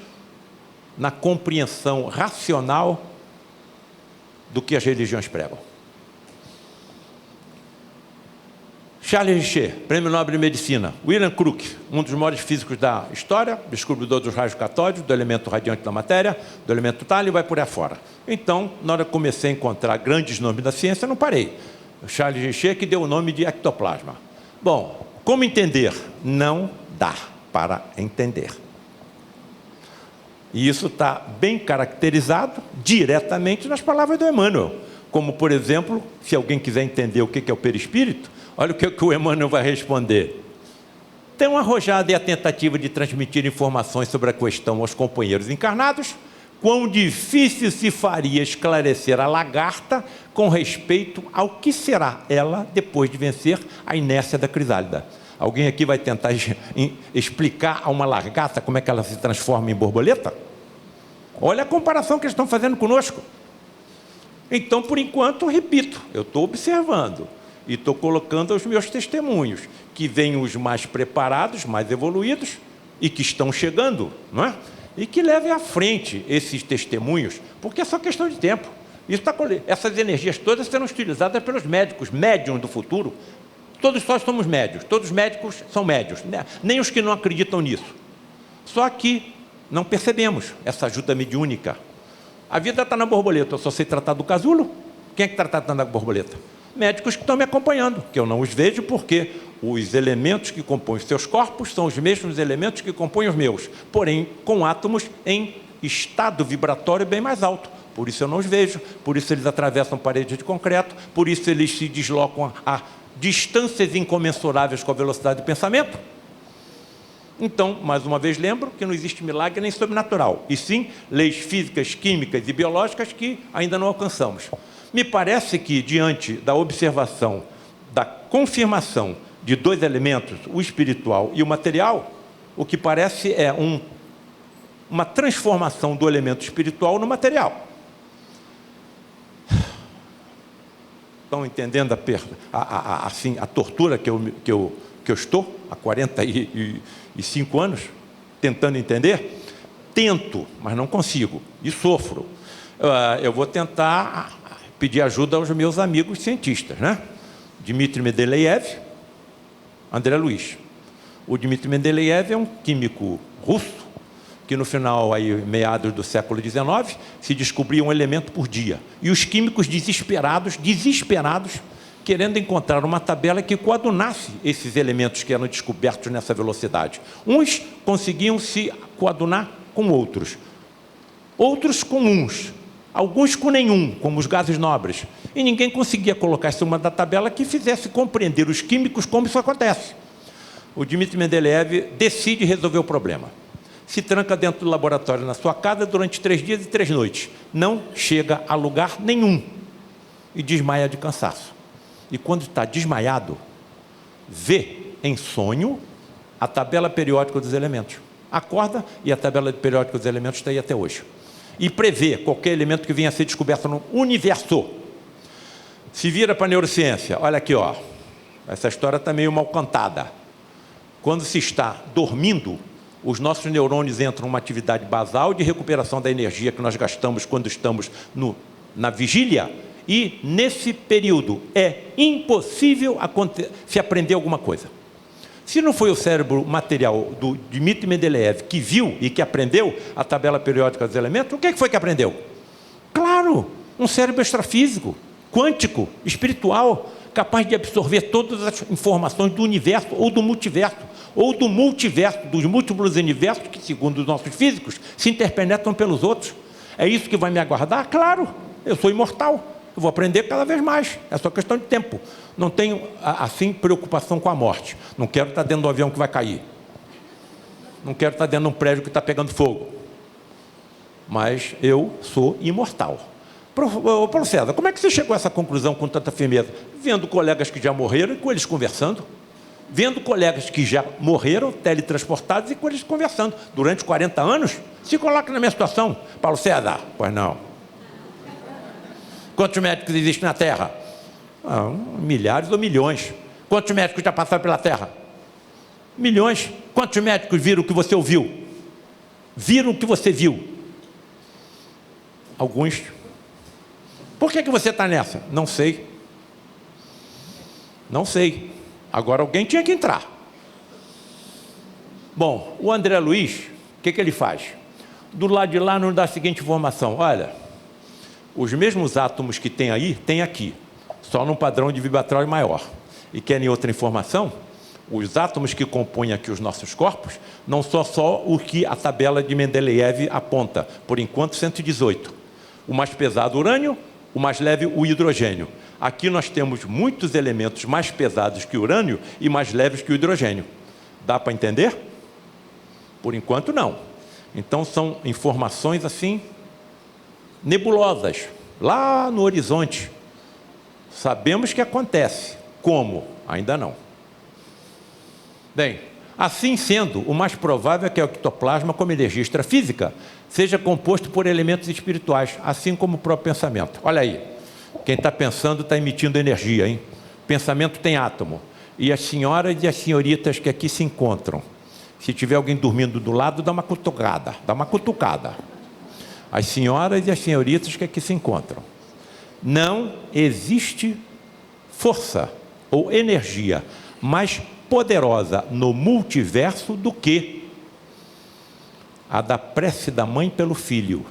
na compreensão racional do que as religiões pregam. Charles Richer, Prêmio Nobel de Medicina. William Crook, um dos maiores físicos da história, descobridor dos raios catódicos, do elemento radiante da matéria, do elemento tálio e vai por aí afora. Então, na hora que comecei a encontrar grandes nomes da ciência, não parei. O Charles Richer que deu o nome de ectoplasma. Bom, como entender? Não dá para entender. E isso está bem caracterizado diretamente nas palavras do Emmanuel. Como, por exemplo, se alguém quiser entender o que é o perispírito, olha o que o Emmanuel vai responder. Tem uma arrojada e a tentativa de transmitir informações sobre a questão aos companheiros encarnados, quão difícil se faria esclarecer a lagarta com respeito ao que será ela depois de vencer a inércia da crisálida. Alguém aqui vai tentar explicar a uma lagarta como é que ela se transforma em borboleta? Olha a comparação que eles estão fazendo conosco. Então, por enquanto, repito, eu estou observando e estou colocando os meus testemunhos, que vêm os mais preparados, mais evoluídos, e que estão chegando, não é? E que levem à frente esses testemunhos, porque é só questão de tempo. Essas energias todas serão utilizadas pelos médicos, médiums do futuro, Todos nós somos médios, todos os médicos são médios, né? Nem os que não acreditam nisso. Só que não percebemos essa ajuda mediúnica. A vida está na borboleta, eu só sei tratar do casulo. Quem é que está tratando da borboleta? Médicos que estão me acompanhando, que eu não os vejo porque os elementos que compõem os seus corpos são os mesmos elementos que compõem os meus, porém com átomos em estado vibratório bem mais alto. Por isso eu não os vejo, por isso eles atravessam paredes de concreto, por isso eles se deslocam a distâncias incomensuráveis com a velocidade do pensamento. Então, mais uma vez lembro que não existe milagre nem sobrenatural, e sim leis físicas, químicas e biológicas que ainda não alcançamos. Me parece que, diante da observação, da confirmação de dois elementos, o espiritual e o material, o que parece é uma transformação do elemento espiritual no material. Estão entendendo a tortura que eu estou há 45 anos tentando entender? Tento, mas não consigo e sofro. Eu vou tentar pedir ajuda aos meus amigos cientistas, né? Dmitry Mendeleev, André Luiz. O Dmitry Mendeleev é um químico russo que no final, meados do século XIX, se descobria um elemento por dia. E os químicos desesperados, querendo encontrar uma tabela que coadunasse esses elementos que eram descobertos nessa velocidade. Uns conseguiam se coadunar com outros, outros com uns, alguns com nenhum, como os gases nobres. E ninguém conseguia colocar isso numa da tabela que fizesse compreender os químicos como isso acontece. O Dmitry Mendeleev decide resolver o problema. Se tranca dentro do laboratório na sua casa durante 3 dias e 3 noites. Não chega a lugar nenhum. E desmaia de cansaço. E quando está desmaiado, vê em sonho a tabela periódica dos elementos. Acorda e a tabela periódica dos elementos está aí até hoje. E prevê qualquer elemento que venha a ser descoberto no universo. Se vira para a neurociência. Olha aqui, ó. Essa história está meio mal cantada. Quando se está dormindo, os nossos neurônios entram numa atividade basal de recuperação da energia que nós gastamos quando estamos na vigília, e nesse período é impossível se aprender alguma coisa. Se não foi o cérebro material do Dmitry Mendeleev que viu e que aprendeu a tabela periódica dos elementos, o que foi que aprendeu? Claro, um cérebro extrafísico, quântico, espiritual, capaz de absorver todas as informações do universo ou do multiverso, dos múltiplos universos que, segundo os nossos físicos, se interpenetram pelos outros. É isso que vai me aguardar? Claro, eu sou imortal, eu vou aprender cada vez mais, é só questão de tempo. Não tenho, assim, preocupação com a morte. Não quero estar dentro do avião que vai cair. Não quero estar dentro de um prédio que está pegando fogo. Mas eu sou imortal. Paulo César, como é que você chegou a essa conclusão com tanta firmeza? Vendo colegas que já morreram e com eles conversando. Vendo colegas que já morreram, teletransportados, e com eles conversando. Durante 40 anos, se coloca na minha situação. Paulo César, pois não. Quantos médicos existem na Terra? Milhares ou milhões. Quantos médicos já passaram pela Terra? Milhões. Quantos médicos viram o que você ouviu? Viram o que você viu? Alguns. Por que você está nessa? Não sei. Não sei. Agora alguém tinha que entrar. Bom, o André Luiz, o que ele faz? Do lado de lá nos dá a seguinte informação. Olha, os mesmos átomos que tem aí, tem aqui. Só num padrão de vibratório maior. E querem outra informação? Os átomos que compõem aqui os nossos corpos não são só o que a tabela de Mendeleev aponta. Por enquanto, 118. O mais pesado, o urânio. O mais leve, o hidrogênio. Aqui nós temos muitos elementos mais pesados que o urânio e mais leves que o hidrogênio. Dá para entender? Por enquanto, não. Então, são informações assim, nebulosas, lá no horizonte. Sabemos que acontece. Como? Ainda não. Bem, assim sendo, o mais provável é que o ectoplasma, como energia extrafísica, seja composto por elementos espirituais, assim como o próprio pensamento. Olha aí, quem está pensando está emitindo energia, hein? Pensamento tem átomo. E as senhoras e as senhoritas que aqui se encontram, se tiver alguém dormindo do lado, dá uma cutucada, As senhoras e as senhoritas que aqui se encontram. Não existe força ou energia mais poderosa no multiverso do que a da prece da mãe pelo filho,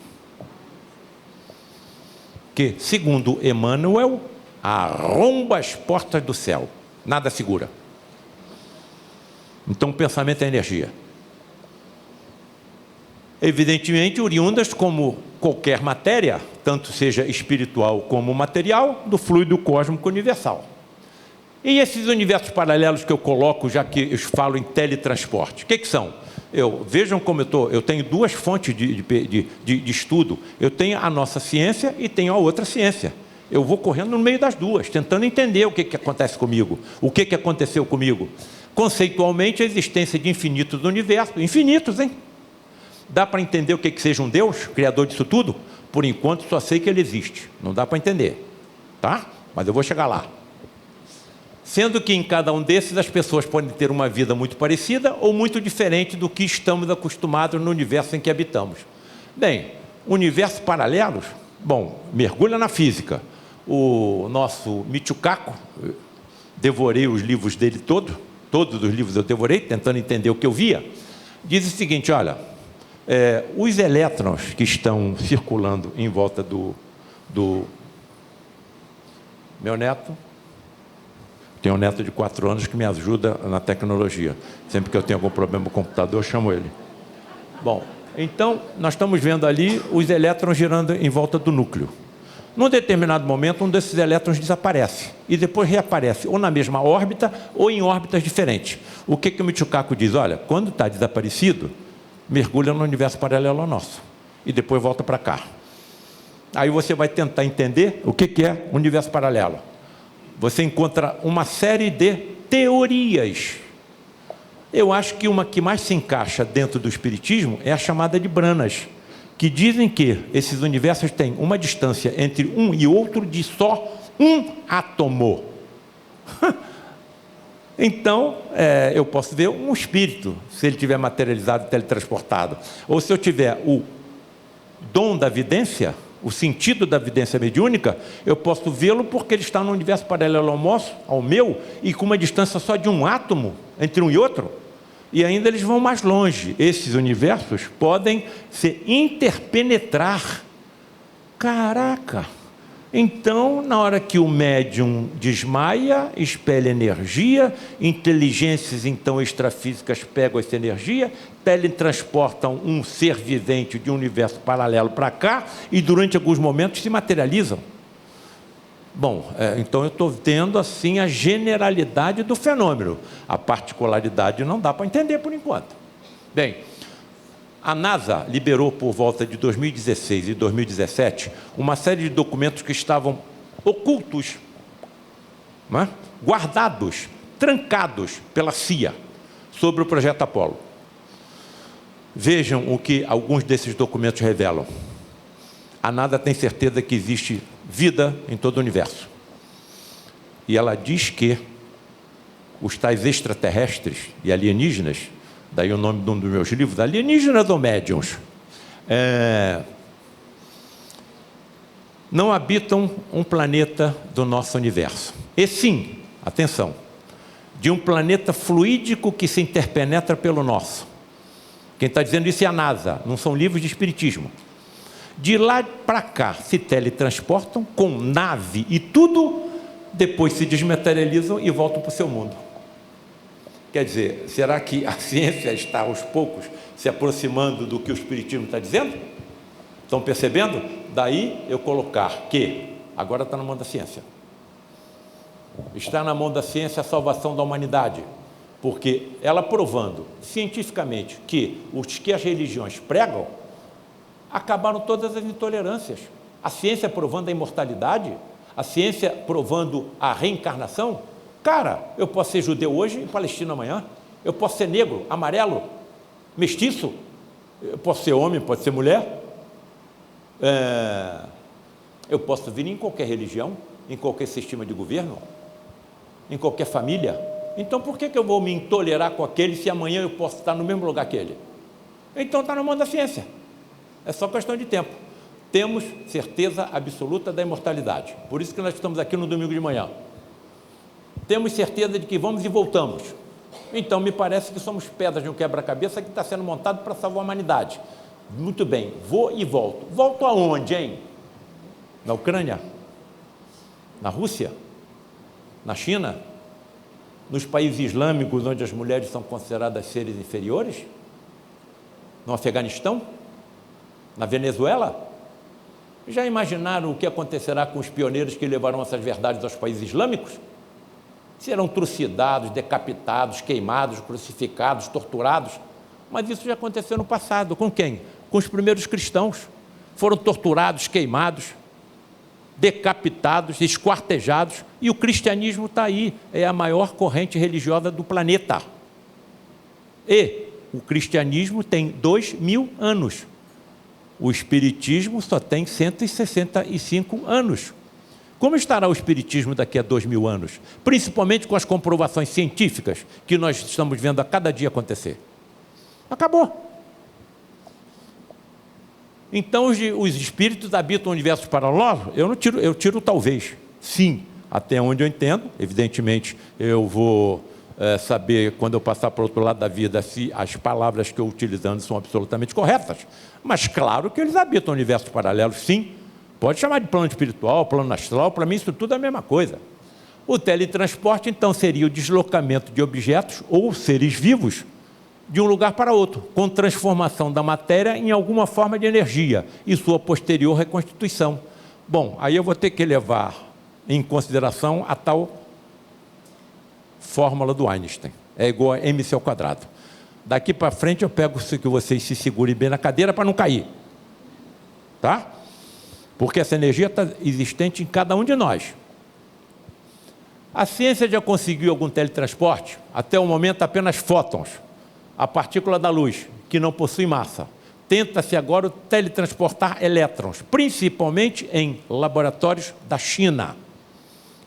que, segundo Emmanuel, arromba as portas do céu, nada segura. Então o pensamento é energia. Evidentemente oriundas, como qualquer matéria, tanto seja espiritual como material, do fluido cósmico universal. E esses universos paralelos que eu coloco, já que eu falo em teletransporte, o que são? Vejam como eu tenho duas fontes de estudo. Eu tenho a nossa ciência e tenho a outra ciência. Eu vou correndo no meio das duas, tentando entender o que acontece comigo, o que aconteceu comigo. Conceitualmente, a existência de infinitos universos, infinitos, hein? Dá para entender o que seja um Deus, criador disso tudo? Por enquanto, só sei que ele existe. Não dá para entender, tá? Mas eu vou chegar lá. Sendo que em cada um desses as pessoas podem ter uma vida muito parecida ou muito diferente do que estamos acostumados no universo em que habitamos. Bem, universos paralelos, bom, mergulha na física. O nosso Michio Kaku, devorei os livros dele todos os livros eu devorei, tentando entender o que eu via, diz o seguinte, olha, os elétrons que estão circulando em volta do meu neto, tem um neto de 4 anos que me ajuda na tecnologia. Sempre que eu tenho algum problema no computador, eu chamo ele. Bom, então, nós estamos vendo ali os elétrons girando em volta do núcleo. Num determinado momento, um desses elétrons desaparece e depois reaparece, ou na mesma órbita, ou em órbitas diferentes. O que o Michio Kaku diz? Olha, quando está desaparecido, mergulha no universo paralelo ao nosso e depois volta para cá. Aí você vai tentar entender o que é universo paralelo. Você encontra uma série de teorias. Eu acho que uma que mais se encaixa dentro do espiritismo é a chamada de Branas, que dizem que esses universos têm uma distância entre um e outro de só um átomo. Então, eu posso ver um espírito, se ele tiver materializado e teletransportado. Ou se eu tiver o dom da vidência, o sentido da vidência mediúnica, eu posso vê-lo porque ele está no universo paralelo ao meu e com uma distância só de um átomo entre um e outro. E ainda eles vão mais longe. Esses universos podem se interpenetrar. Caraca! Então, na hora que o médium desmaia, espelha energia, inteligências então extrafísicas pegam essa energia, teletransportam um ser vivente de um universo paralelo para cá e durante alguns momentos se materializam. Bom, então eu estou tendo assim a generalidade do fenômeno. A particularidade não dá para entender por enquanto. Bem, a NASA liberou por volta de 2016 e 2017 uma série de documentos que estavam ocultos, não é? Guardados, trancados pela CIA sobre o projeto Apolo. Vejam o que alguns desses documentos revelam. A NASA tem certeza que existe vida em todo o universo. E ela diz que os tais extraterrestres e alienígenas, daí o nome de um dos meus livros, Alienígenas ou Médiuns, não habitam um planeta do nosso universo. E sim, atenção, de um planeta fluídico que se interpenetra pelo nosso. Quem está dizendo isso é a NASA, não são livros de espiritismo. De lá para cá se teletransportam com nave e tudo, depois se desmaterializam e voltam para o seu mundo. Quer dizer, será que a ciência está aos poucos se aproximando do que o espiritismo está dizendo? Estão percebendo? Daí eu colocar que agora está na mão da ciência. Está na mão da ciência a salvação da humanidade, porque ela provando cientificamente que os que as religiões pregam, acabaram todas as intolerâncias. A ciência provando a imortalidade, a ciência provando a reencarnação. Cara, eu posso ser judeu hoje e palestino amanhã. Eu posso ser negro, amarelo, mestiço. Eu posso ser homem, pode ser mulher. Eu posso vir em qualquer religião, em qualquer sistema de governo, em qualquer família. Então, por que eu vou me intolerar com aquele se amanhã eu posso estar no mesmo lugar que ele? Então, está na mão da ciência. É só questão de tempo. Temos certeza absoluta da imortalidade. Por isso que nós estamos aqui no domingo de manhã. temos certeza de que vamos e voltamos. Então, me parece que somos pedras de um quebra-cabeça que está sendo montado para salvar a humanidade. Muito bem, vou e volto. Volto aonde, hein? Na Ucrânia? Na Rússia? Na China? Nos países islâmicos, onde as mulheres são consideradas seres inferiores? No Afeganistão? Na Venezuela? Já imaginaram o que acontecerá com os pioneiros que levarão essas verdades aos países islâmicos? Serão trucidados, decapitados, queimados, crucificados, torturados. Mas isso já aconteceu no passado. Com quem? Com os primeiros cristãos. Foram torturados, queimados, decapitados, esquartejados. E o cristianismo está aí. É a maior corrente religiosa do planeta. E o cristianismo tem 2000 anos. O espiritismo só tem 165 anos. Como estará o espiritismo daqui a 2000 anos? Principalmente com as comprovações científicas que nós estamos vendo a cada dia acontecer. Acabou. Então, os espíritos habitam universos paralelos? Eu tiro talvez. Sim, até onde eu entendo. Evidentemente, eu vou saber, quando eu passar para o outro lado da vida, se as palavras que eu estou utilizando são absolutamente corretas. Mas claro que eles habitam universos paralelos, sim. Pode chamar de plano espiritual, plano astral, para mim isso tudo é a mesma coisa. O teletransporte, então, seria o deslocamento de objetos ou seres vivos de um lugar para outro, com transformação da matéria em alguma forma de energia e sua posterior reconstituição. Bom, aí eu vou ter que levar em consideração a tal fórmula do Einstein. É igual a mc². Daqui para frente eu pego que vocês se segurem bem na cadeira para não cair. Tá? Porque essa energia está existente em cada um de nós. A ciência já conseguiu algum teletransporte? Até o momento apenas fótons, a partícula da luz, que não possui massa. Tenta-se agora teletransportar elétrons, principalmente em laboratórios da China.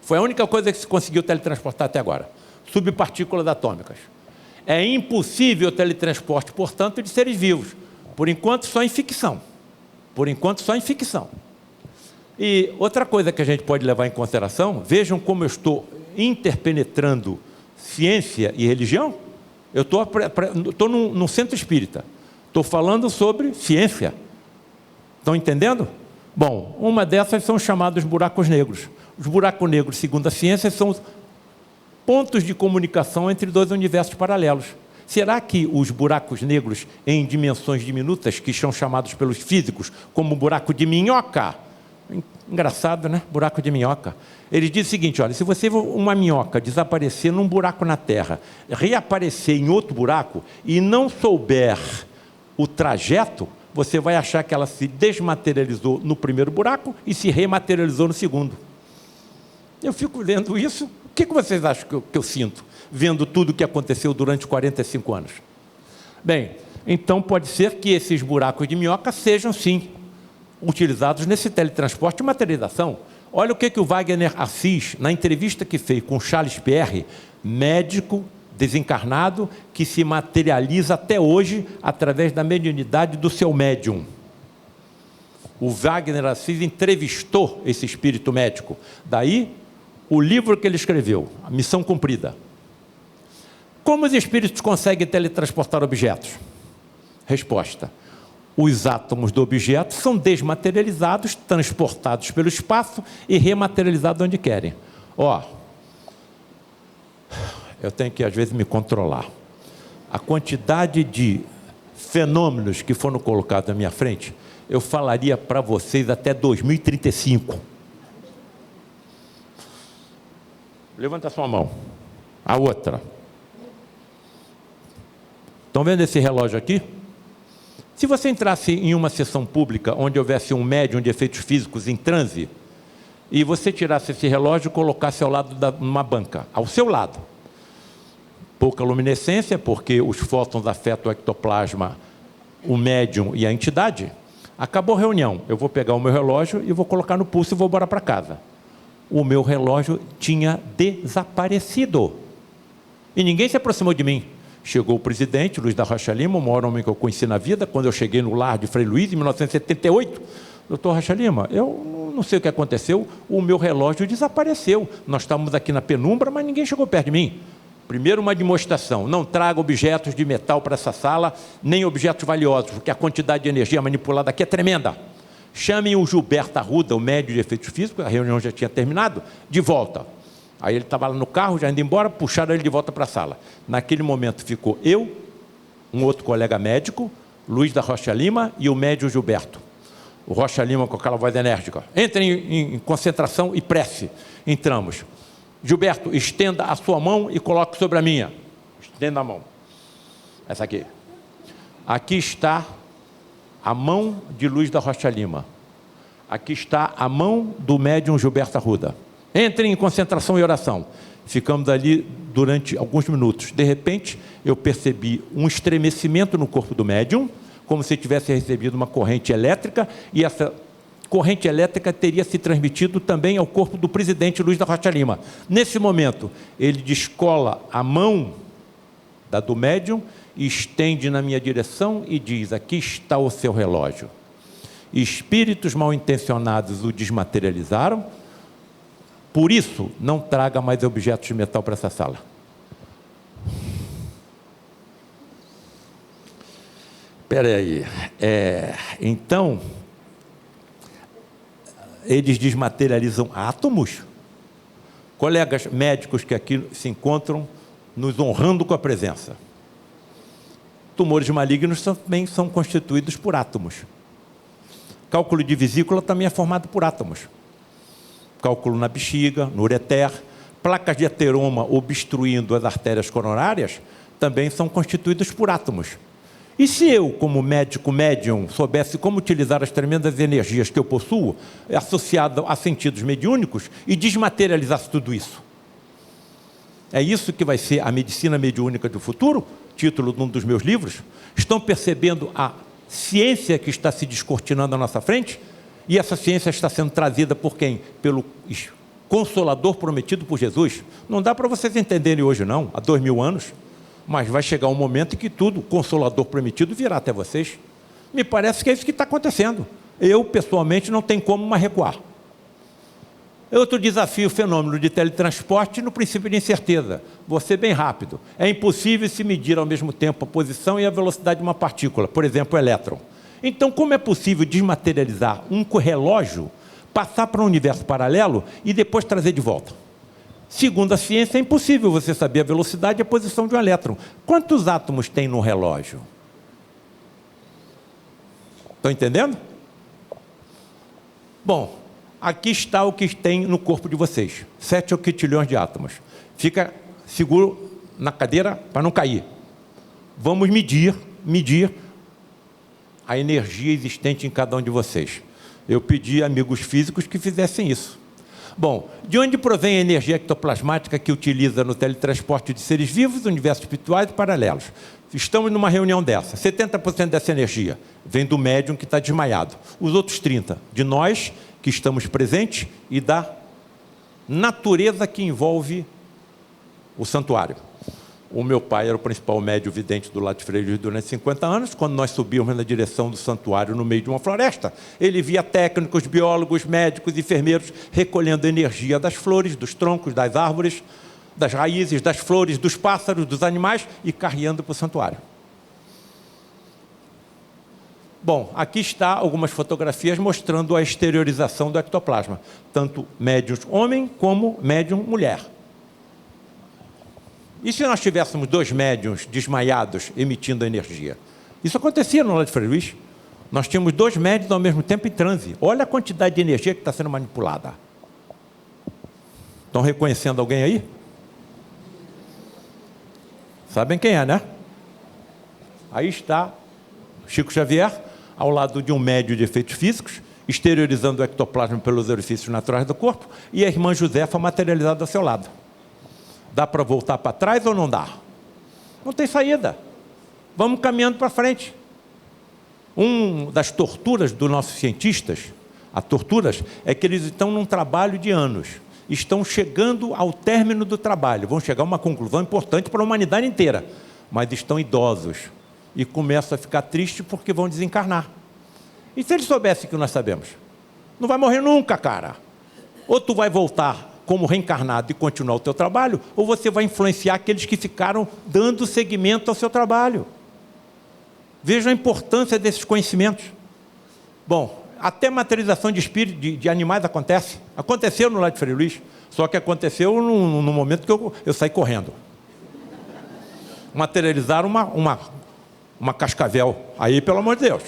Foi a única coisa que se conseguiu teletransportar até agora. Subpartículas atômicas. É impossível o teletransporte, portanto, de seres vivos. Por enquanto, só em ficção. Por enquanto, só em ficção. E outra coisa que a gente pode levar em consideração, vejam como eu estou interpenetrando ciência e religião. Eu estou num centro espírita. Estou falando sobre ciência. Estão entendendo? Bom, uma dessas são os chamados buracos negros. Os buracos negros, segundo a ciência, são os pontos de comunicação entre dois universos paralelos. Será que os buracos negros em dimensões diminutas, que são chamados pelos físicos como buraco de minhoca, engraçado, né? Buraco de minhoca. Eles dizem o seguinte, olha, se você uma minhoca desaparecer num buraco na Terra, reaparecer em outro buraco e não souber o trajeto, você vai achar que ela se desmaterializou no primeiro buraco e se rematerializou no segundo. Eu fico lendo isso. O que vocês acham que eu sinto, vendo tudo o que aconteceu durante 45 anos? Bem, então pode ser que esses buracos de minhoca sejam, sim, utilizados nesse teletransporte de materialização. Olha o que o Wagner Assis, na entrevista que fez com Charles Pierre, médico desencarnado, que se materializa até hoje através da mediunidade do seu médium. O Wagner Assis entrevistou esse espírito médico. Daí, o livro que ele escreveu, A Missão Cumprida. Como os espíritos conseguem teletransportar objetos? Resposta: os átomos do objeto são desmaterializados, transportados pelo espaço e rematerializados onde querem. Eu tenho que, às vezes, me controlar. A quantidade de fenômenos que foram colocados na minha frente, eu falaria para vocês até 2035. Levanta a sua mão. A outra. Estão vendo esse relógio aqui? Se você entrasse em uma sessão pública onde houvesse um médium de efeitos físicos em transe, e você tirasse esse relógio e colocasse ao lado de uma banca, ao seu lado, pouca luminescência, porque os fótons afetam o ectoplasma, o médium e a entidade, acabou a reunião, eu vou pegar o meu relógio e vou colocar no pulso e vou embora para casa. O meu relógio tinha desaparecido. E ninguém se aproximou de mim. Chegou o presidente, Luiz da Rocha Lima, o maior homem que eu conheci na vida, quando eu cheguei no lar de Frei Luiz, em 1978. Doutor Rocha Lima, eu não sei o que aconteceu, o meu relógio desapareceu. Nós estávamos aqui na penumbra, mas ninguém chegou perto de mim. Primeiro, uma demonstração: não traga objetos de metal para essa sala, nem objetos valiosos, porque a quantidade de energia manipulada aqui é tremenda. Chamem o Gilberto Arruda, o médium de efeitos físicos, a reunião já tinha terminado, de volta. Aí ele estava lá no carro, já indo embora, puxaram ele de volta para a sala. Naquele momento ficou eu, um outro colega médico, Luiz da Rocha Lima, e o médium Gilberto. O Rocha Lima com aquela voz enérgica: entrem em concentração e prece. Entramos. Gilberto, estenda a sua mão e coloque sobre a minha. Estenda a mão. Essa aqui. Aqui está a mão de Luiz da Rocha Lima. Aqui está a mão do médium Gilberto Arruda. Entrem em concentração e oração. Ficamos ali durante alguns minutos. De repente, eu percebi um estremecimento no corpo do médium, como se tivesse recebido uma corrente elétrica, e essa corrente elétrica teria se transmitido também ao corpo do presidente Luiz da Rocha Lima. Nesse momento, ele descola a mão do médium, estende na minha direção e diz: aqui está o seu relógio. Espíritos mal intencionados o desmaterializaram, por isso não traga mais objetos de metal para essa sala. Espera aí, então, eles desmaterializam átomos? Colegas médicos que aqui se encontram nos honrando com a presença. Tumores malignos também são constituídos por átomos. Cálculo de vesícula também é formado por átomos. Cálculo na bexiga, no ureter, placas de ateroma obstruindo as artérias coronárias também são constituídas por átomos. E se eu, como médico médium, soubesse como utilizar as tremendas energias que eu possuo, associado a sentidos mediúnicos, e desmaterializasse tudo isso? É isso que vai ser a medicina mediúnica do futuro? Título de um dos meus livros. Estão percebendo a ciência que está se descortinando à nossa frente? E essa ciência está sendo trazida por quem? Pelo Consolador prometido por Jesus. Não dá para vocês entenderem hoje não, há 2000 anos. Mas vai chegar um momento em que tudo, o Consolador prometido, virá até vocês. Me parece que é isso que está acontecendo. Eu, pessoalmente, não tenho como mais recuar. Outro desafio, o fenômeno de teletransporte no princípio de incerteza. Vou ser bem rápido. É impossível se medir ao mesmo tempo a posição e a velocidade de uma partícula, por exemplo, o elétron. Então, como é possível desmaterializar um relógio, passar para um universo paralelo e depois trazer de volta? Segundo a ciência, é impossível você saber a velocidade e a posição de um elétron. Quantos átomos tem no relógio? Estão entendendo? Bom, aqui está o que tem no corpo de vocês. 7 octilhões de átomos. Fica seguro na cadeira para não cair. Vamos medir a energia existente em cada um de vocês. Eu pedi a amigos físicos que fizessem isso. Bom, de onde provém a energia ectoplasmática que utiliza no teletransporte de seres vivos, universos espirituais e paralelos? Estamos numa reunião dessa. 70% dessa energia vem do médium que está desmaiado. Os outros 30% de nós que estamos presentes e da natureza que envolve o santuário. O meu pai era o principal médium vidente do lado de Frei Luís durante 50 anos. Quando nós subíamos na direção do santuário no meio de uma floresta, ele via técnicos, biólogos, médicos, enfermeiros recolhendo energia das flores, dos troncos, das árvores, das raízes, das flores, dos pássaros, dos animais e carregando para o santuário. Bom, aqui está algumas fotografias mostrando a exteriorização do ectoplasma, tanto médium homem como médium mulher. E se nós tivéssemos 2 médiuns desmaiados emitindo energia? Isso acontecia no lado de Frei Luís. Nós tínhamos 2 médiuns ao mesmo tempo em transe. Olha a quantidade de energia que está sendo manipulada. Estão reconhecendo alguém aí? Sabem quem é, né? Aí está Chico Xavier, ao lado de um médium de efeitos físicos, exteriorizando o ectoplasma pelos orifícios naturais do corpo, e a irmã Josefa materializada ao seu lado. Dá para voltar para trás ou não dá? Não tem saída. Vamos caminhando para frente. Uma das torturas dos nossos cientistas, as torturas, é que eles estão num trabalho de anos. Estão chegando ao término do trabalho. Vão chegar a uma conclusão importante para a humanidade inteira. Mas estão idosos. E começam a ficar tristes porque vão desencarnar. E se eles soubessem o que nós sabemos? Não vai morrer nunca, cara. Ou tu vai voltar como reencarnado e continuar o teu trabalho, ou você vai influenciar aqueles que ficaram dando seguimento ao seu trabalho. Veja a importância desses conhecimentos. Bom, até materialização de espírito de animais acontece. Aconteceu no lar de Frei Luís, só que aconteceu no momento que eu saí correndo. Materializaram uma cascavel. Aí, pelo amor de Deus.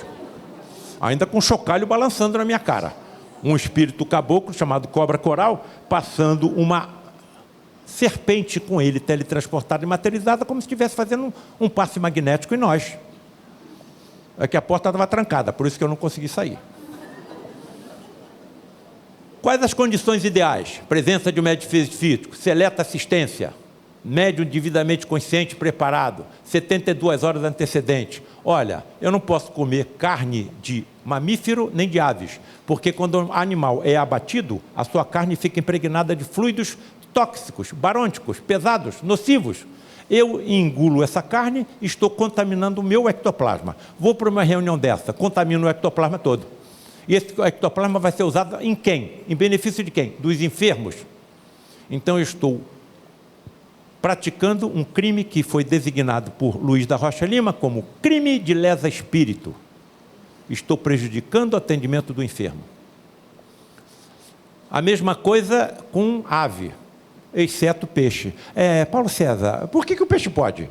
Ainda com um chocalho balançando na minha cara. Um espírito caboclo chamado cobra coral, passando uma serpente com ele, teletransportada e materializada, como se estivesse fazendo um passe magnético em nós. É que a porta estava trancada, por isso que eu não consegui sair. Quais as condições ideais? Presença de um médium físico, seleta assistência, médium devidamente consciente, preparado, 72 horas antecedentes. Olha, eu não posso comer carne de mamífero nem de aves, porque quando o animal é abatido, a sua carne fica impregnada de fluidos tóxicos, barônicos, pesados, nocivos. Eu engulo essa carne e estou contaminando o meu ectoplasma. Vou para uma reunião dessa, contamino o ectoplasma todo. E esse ectoplasma vai ser usado em quem? Em benefício de quem? Dos enfermos. Então eu estou praticando um crime que foi designado por Luiz da Rocha Lima como crime de lesa espírito. Estou prejudicando o atendimento do enfermo. A mesma coisa com ave, exceto peixe. Paulo César, por que o peixe pode?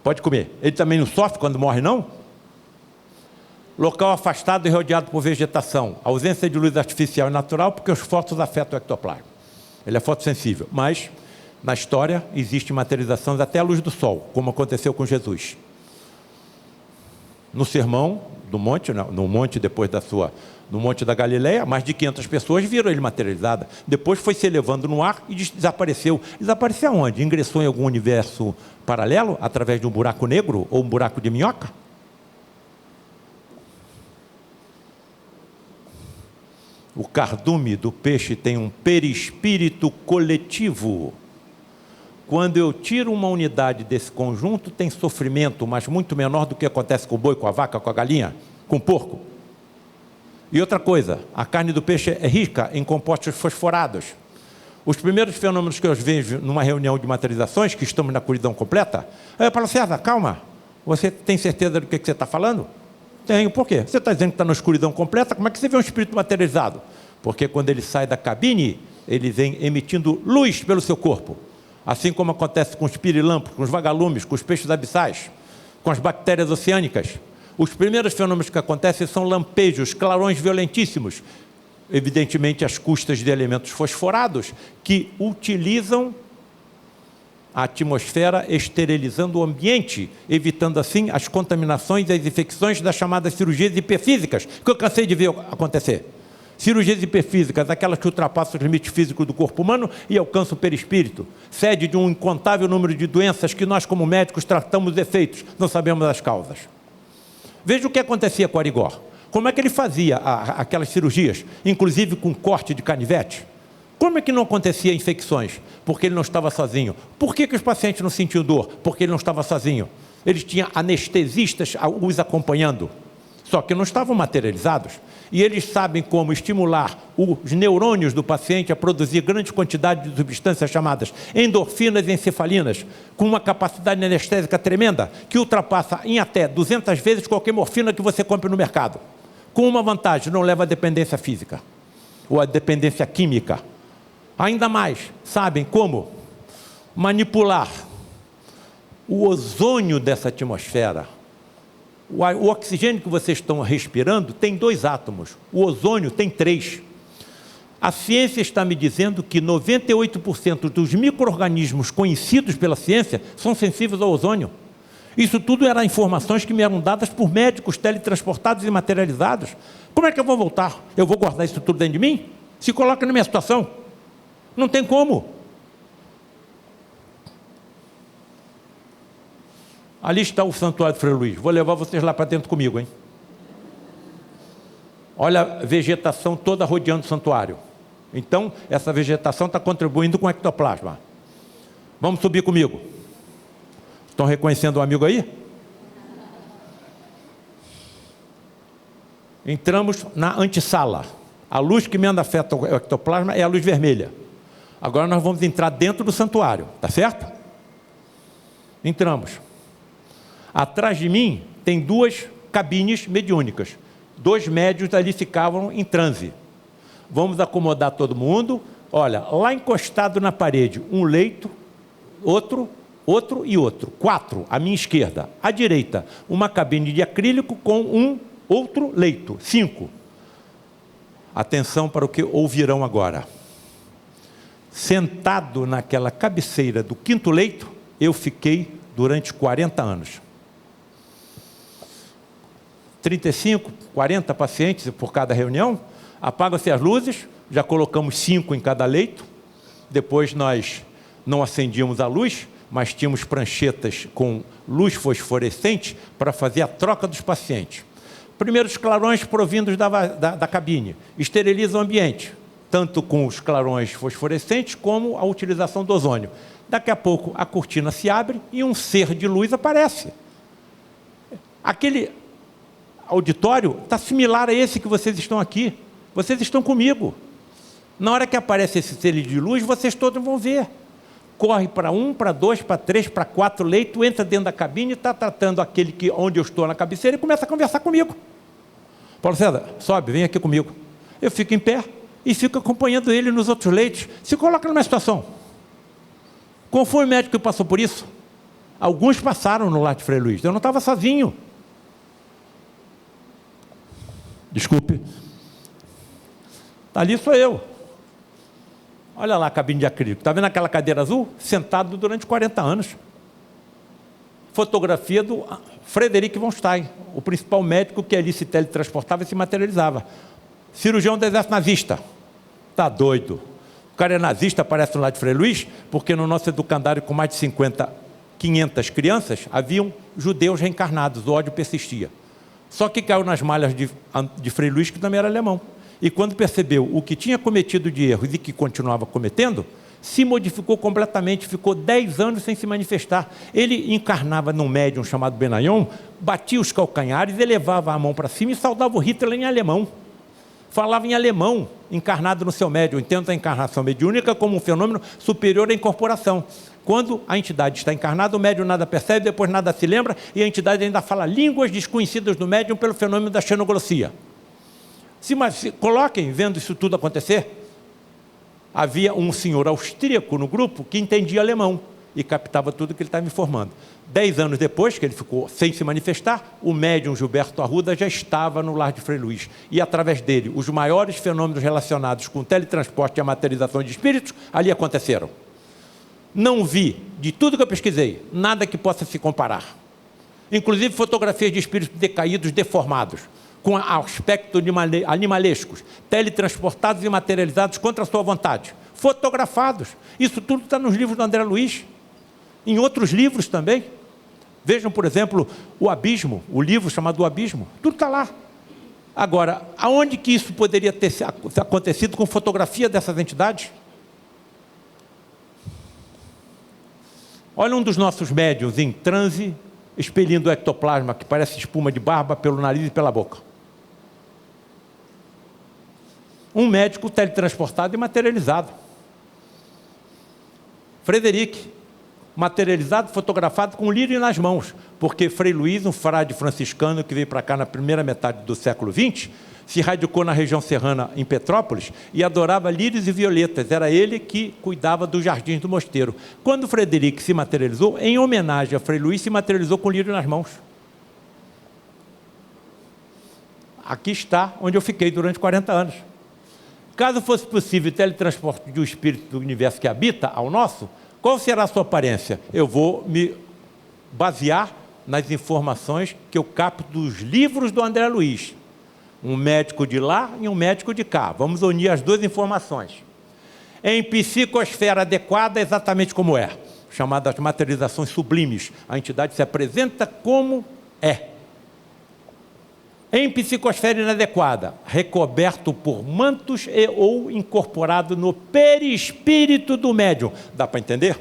Pode comer. Ele também não sofre quando morre, não? Local afastado e rodeado por vegetação. Ausência de luz artificial e natural, porque os fótons afetam o ectoplasma. Ele é fotossensível, mas na história existe materializações até a luz do sol, como aconteceu com Jesus. No sermão do monte, no monte depois no monte da Galileia, mais de 500 pessoas viram ele materializado. Depois foi se elevando no ar e desapareceu. Desapareceu aonde? Ingressou em algum universo paralelo, através de um buraco negro ou um buraco de minhoca? O cardume do peixe tem um perispírito coletivo. Quando eu tiro uma unidade desse conjunto, tem sofrimento, mas muito menor do que acontece com o boi, com a vaca, com a galinha, com o porco. E outra coisa, a carne do peixe é rica em compostos fosforados. Os primeiros fenômenos que eu vejo numa reunião de materializações, que estamos na curidão completa, Paulo César, calma, você tem certeza do que você está falando? Tenho, por quê? Você está dizendo que está na escuridão completa, como é que você vê um espírito materializado? Porque quando ele sai da cabine, ele vem emitindo luz pelo seu corpo. Assim como acontece com os pirilampos, com os vagalumes, com os peixes abissais, com as bactérias oceânicas. Os primeiros fenômenos que acontecem são lampejos, clarões violentíssimos, evidentemente às custas de elementos fosforados, que utilizam a atmosfera esterilizando o ambiente, evitando assim as contaminações e as infecções das chamadas cirurgias hiperfísicas, que eu cansei de ver acontecer. Cirurgias hiperfísicas, aquelas que ultrapassam os limites físicos do corpo humano e alcançam o perispírito, sede de um incontável número de doenças que nós, como médicos, tratamos os efeitos, não sabemos as causas. Veja o que acontecia com Arigó. Como é que ele fazia aquelas cirurgias, inclusive com corte de canivete? Como é que não acontecia infecções? Porque ele não estava sozinho. Por que os pacientes não sentiam dor? Porque ele não estava sozinho. Eles tinham anestesistas os acompanhando, só que não estavam materializados. E eles sabem como estimular os neurônios do paciente a produzir grande quantidade de substâncias chamadas endorfinas e encefalinas, com uma capacidade anestésica tremenda, que ultrapassa em até 200 vezes qualquer morfina que você compre no mercado. Com uma vantagem, não leva à dependência física, ou à dependência química. Ainda mais, sabem como manipular o ozônio dessa atmosfera. O oxigênio que vocês estão respirando tem 2 átomos, o ozônio tem 3. A ciência está me dizendo que 98% dos micro-organismos conhecidos pela ciência são sensíveis ao ozônio. Isso tudo eram informações que me eram dadas por médicos teletransportados e materializados. Como é que eu vou voltar? Eu vou guardar isso tudo dentro de mim? Se coloca na minha situação. Não tem como. Ali está o Santuário de Frei Luís. Vou levar vocês lá para dentro comigo, hein? Olha a vegetação toda rodeando o santuário. Então, essa vegetação está contribuindo com o ectoplasma. Vamos subir comigo. Estão reconhecendo o amigo aí? Entramos na antessala. A luz que menos afeta o ectoplasma é a luz vermelha. Agora nós vamos entrar dentro do santuário, tá certo? Entramos. Atrás de mim tem 2 cabines mediúnicas. 2 médiuns ali ficavam em transe. Vamos acomodar todo mundo. Olha, lá encostado na parede, um leito, outro e outro. 4 à minha esquerda. À direita, uma cabine de acrílico com um outro leito. 5. Atenção para o que ouvirão agora. Sentado naquela cabeceira do 5º leito, eu fiquei durante 40 anos. 35, 40 pacientes por cada reunião, apagam-se as luzes, já colocamos 5 em cada leito, depois nós não acendíamos a luz, mas tínhamos pranchetas com luz fosforescente para fazer a troca dos pacientes. Primeiro os clarões provindos da cabine, esterilizam o ambiente, tanto com os clarões fosforescentes como a utilização do ozônio. Daqui a pouco a cortina se abre e um ser de luz aparece. Aquele auditório está similar a esse que vocês estão aqui. Vocês estão comigo. Na hora que aparece esse ser de luz, vocês todos vão ver. Corre para 1, para 2, para 3, para 4 leitos, entra dentro da cabine e está tratando aquele onde eu estou na cabeceira e começa a conversar comigo. Paulo César, sobe, vem aqui comigo. Eu fico em pé e fico acompanhando ele nos outros leitos. Se coloca numa situação. Qual foi o médico que passou por isso? Alguns passaram no lar de Frei Luiz. Eu não estava sozinho. Desculpe. Ali sou eu. Olha lá a cabine de acrílico. Está vendo aquela cadeira azul? Sentado durante 40 anos. Fotografia do Frederic von Stein, o principal médico que ali se teletransportava e se materializava. Cirurgião do exército nazista. Está doido. O cara é nazista, aparece no lado de Frei Luiz, porque no nosso educandário com mais de 500 crianças, haviam judeus reencarnados, o ódio persistia. Só que caiu nas malhas de Frei Luiz, que também era alemão. E quando percebeu o que tinha cometido de erros e que continuava cometendo, se modificou completamente, ficou 10 anos sem se manifestar. Ele encarnava num médium chamado Benayon, batia os calcanhares, elevava a mão para cima e saudava o Hitler em alemão. Falava em alemão, encarnado no seu médium. Entenda a encarnação mediúnica como um fenômeno superior à incorporação. Quando a entidade está encarnada, o médium nada percebe, depois nada se lembra, e a entidade ainda fala línguas desconhecidas do médium pelo fenômeno da xenoglossia. Se coloquem, vendo isso tudo acontecer, havia um senhor austríaco no grupo que entendia alemão e captava tudo que ele estava informando. 10 anos depois, que ele ficou sem se manifestar, o médium Gilberto Arruda já estava no lar de Frei Luiz. E, através dele, os maiores fenômenos relacionados com teletransporte e a materialização de espíritos ali aconteceram. Não vi, de tudo que eu pesquisei, nada que possa se comparar. Inclusive fotografias de espíritos decaídos, deformados, com aspecto animalescos, teletransportados e materializados contra a sua vontade, fotografados. Isso tudo está nos livros do André Luiz, em outros livros também. Vejam, por exemplo, O Abismo, o livro chamado O Abismo, tudo está lá. Agora, aonde que isso poderia ter acontecido com fotografia dessas entidades? Olha um dos nossos médiuns em transe, expelindo o ectoplasma, que parece espuma de barba, pelo nariz e pela boca. Um médico teletransportado e materializado. Frederic, materializado, fotografado com um lírio nas mãos, porque Frei Luiz, um frade franciscano que veio para cá na primeira metade do século XX, se radicou na região serrana, em Petrópolis, e adorava lírios e violetas. Era ele que cuidava dos jardins do mosteiro. Quando Frederic se materializou, em homenagem a Frei Luiz, se materializou com lírio nas mãos. Aqui está onde eu fiquei durante 40 anos. Caso fosse possível o teletransporte de um espírito do universo que habita ao nosso, qual será a sua aparência? Eu vou me basear nas informações que eu capto dos livros do André Luiz. Um médico de lá e um médico de cá. Vamos unir as duas informações. Em psicosfera adequada, exatamente como é, chamadas materializações sublimes. A entidade se apresenta como é. Em psicosfera inadequada, recoberto por mantos e ou incorporado no perispírito do médium. Dá para entender?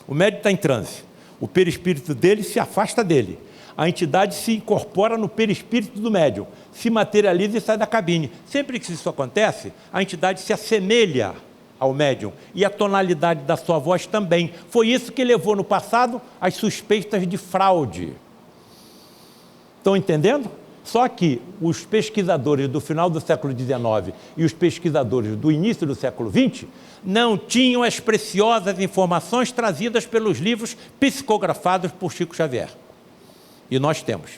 O médium está em transe. O perispírito dele se afasta dele. A entidade se incorpora no perispírito do médium, se materializa e sai da cabine. Sempre que isso acontece, a entidade se assemelha ao médium, e a tonalidade da sua voz também. Foi isso que levou no passado às suspeitas de fraude. Estão entendendo? Só que os pesquisadores do final do século XIX e os pesquisadores do início do século XX não tinham as preciosas informações trazidas pelos livros psicografados por Chico Xavier. E nós temos.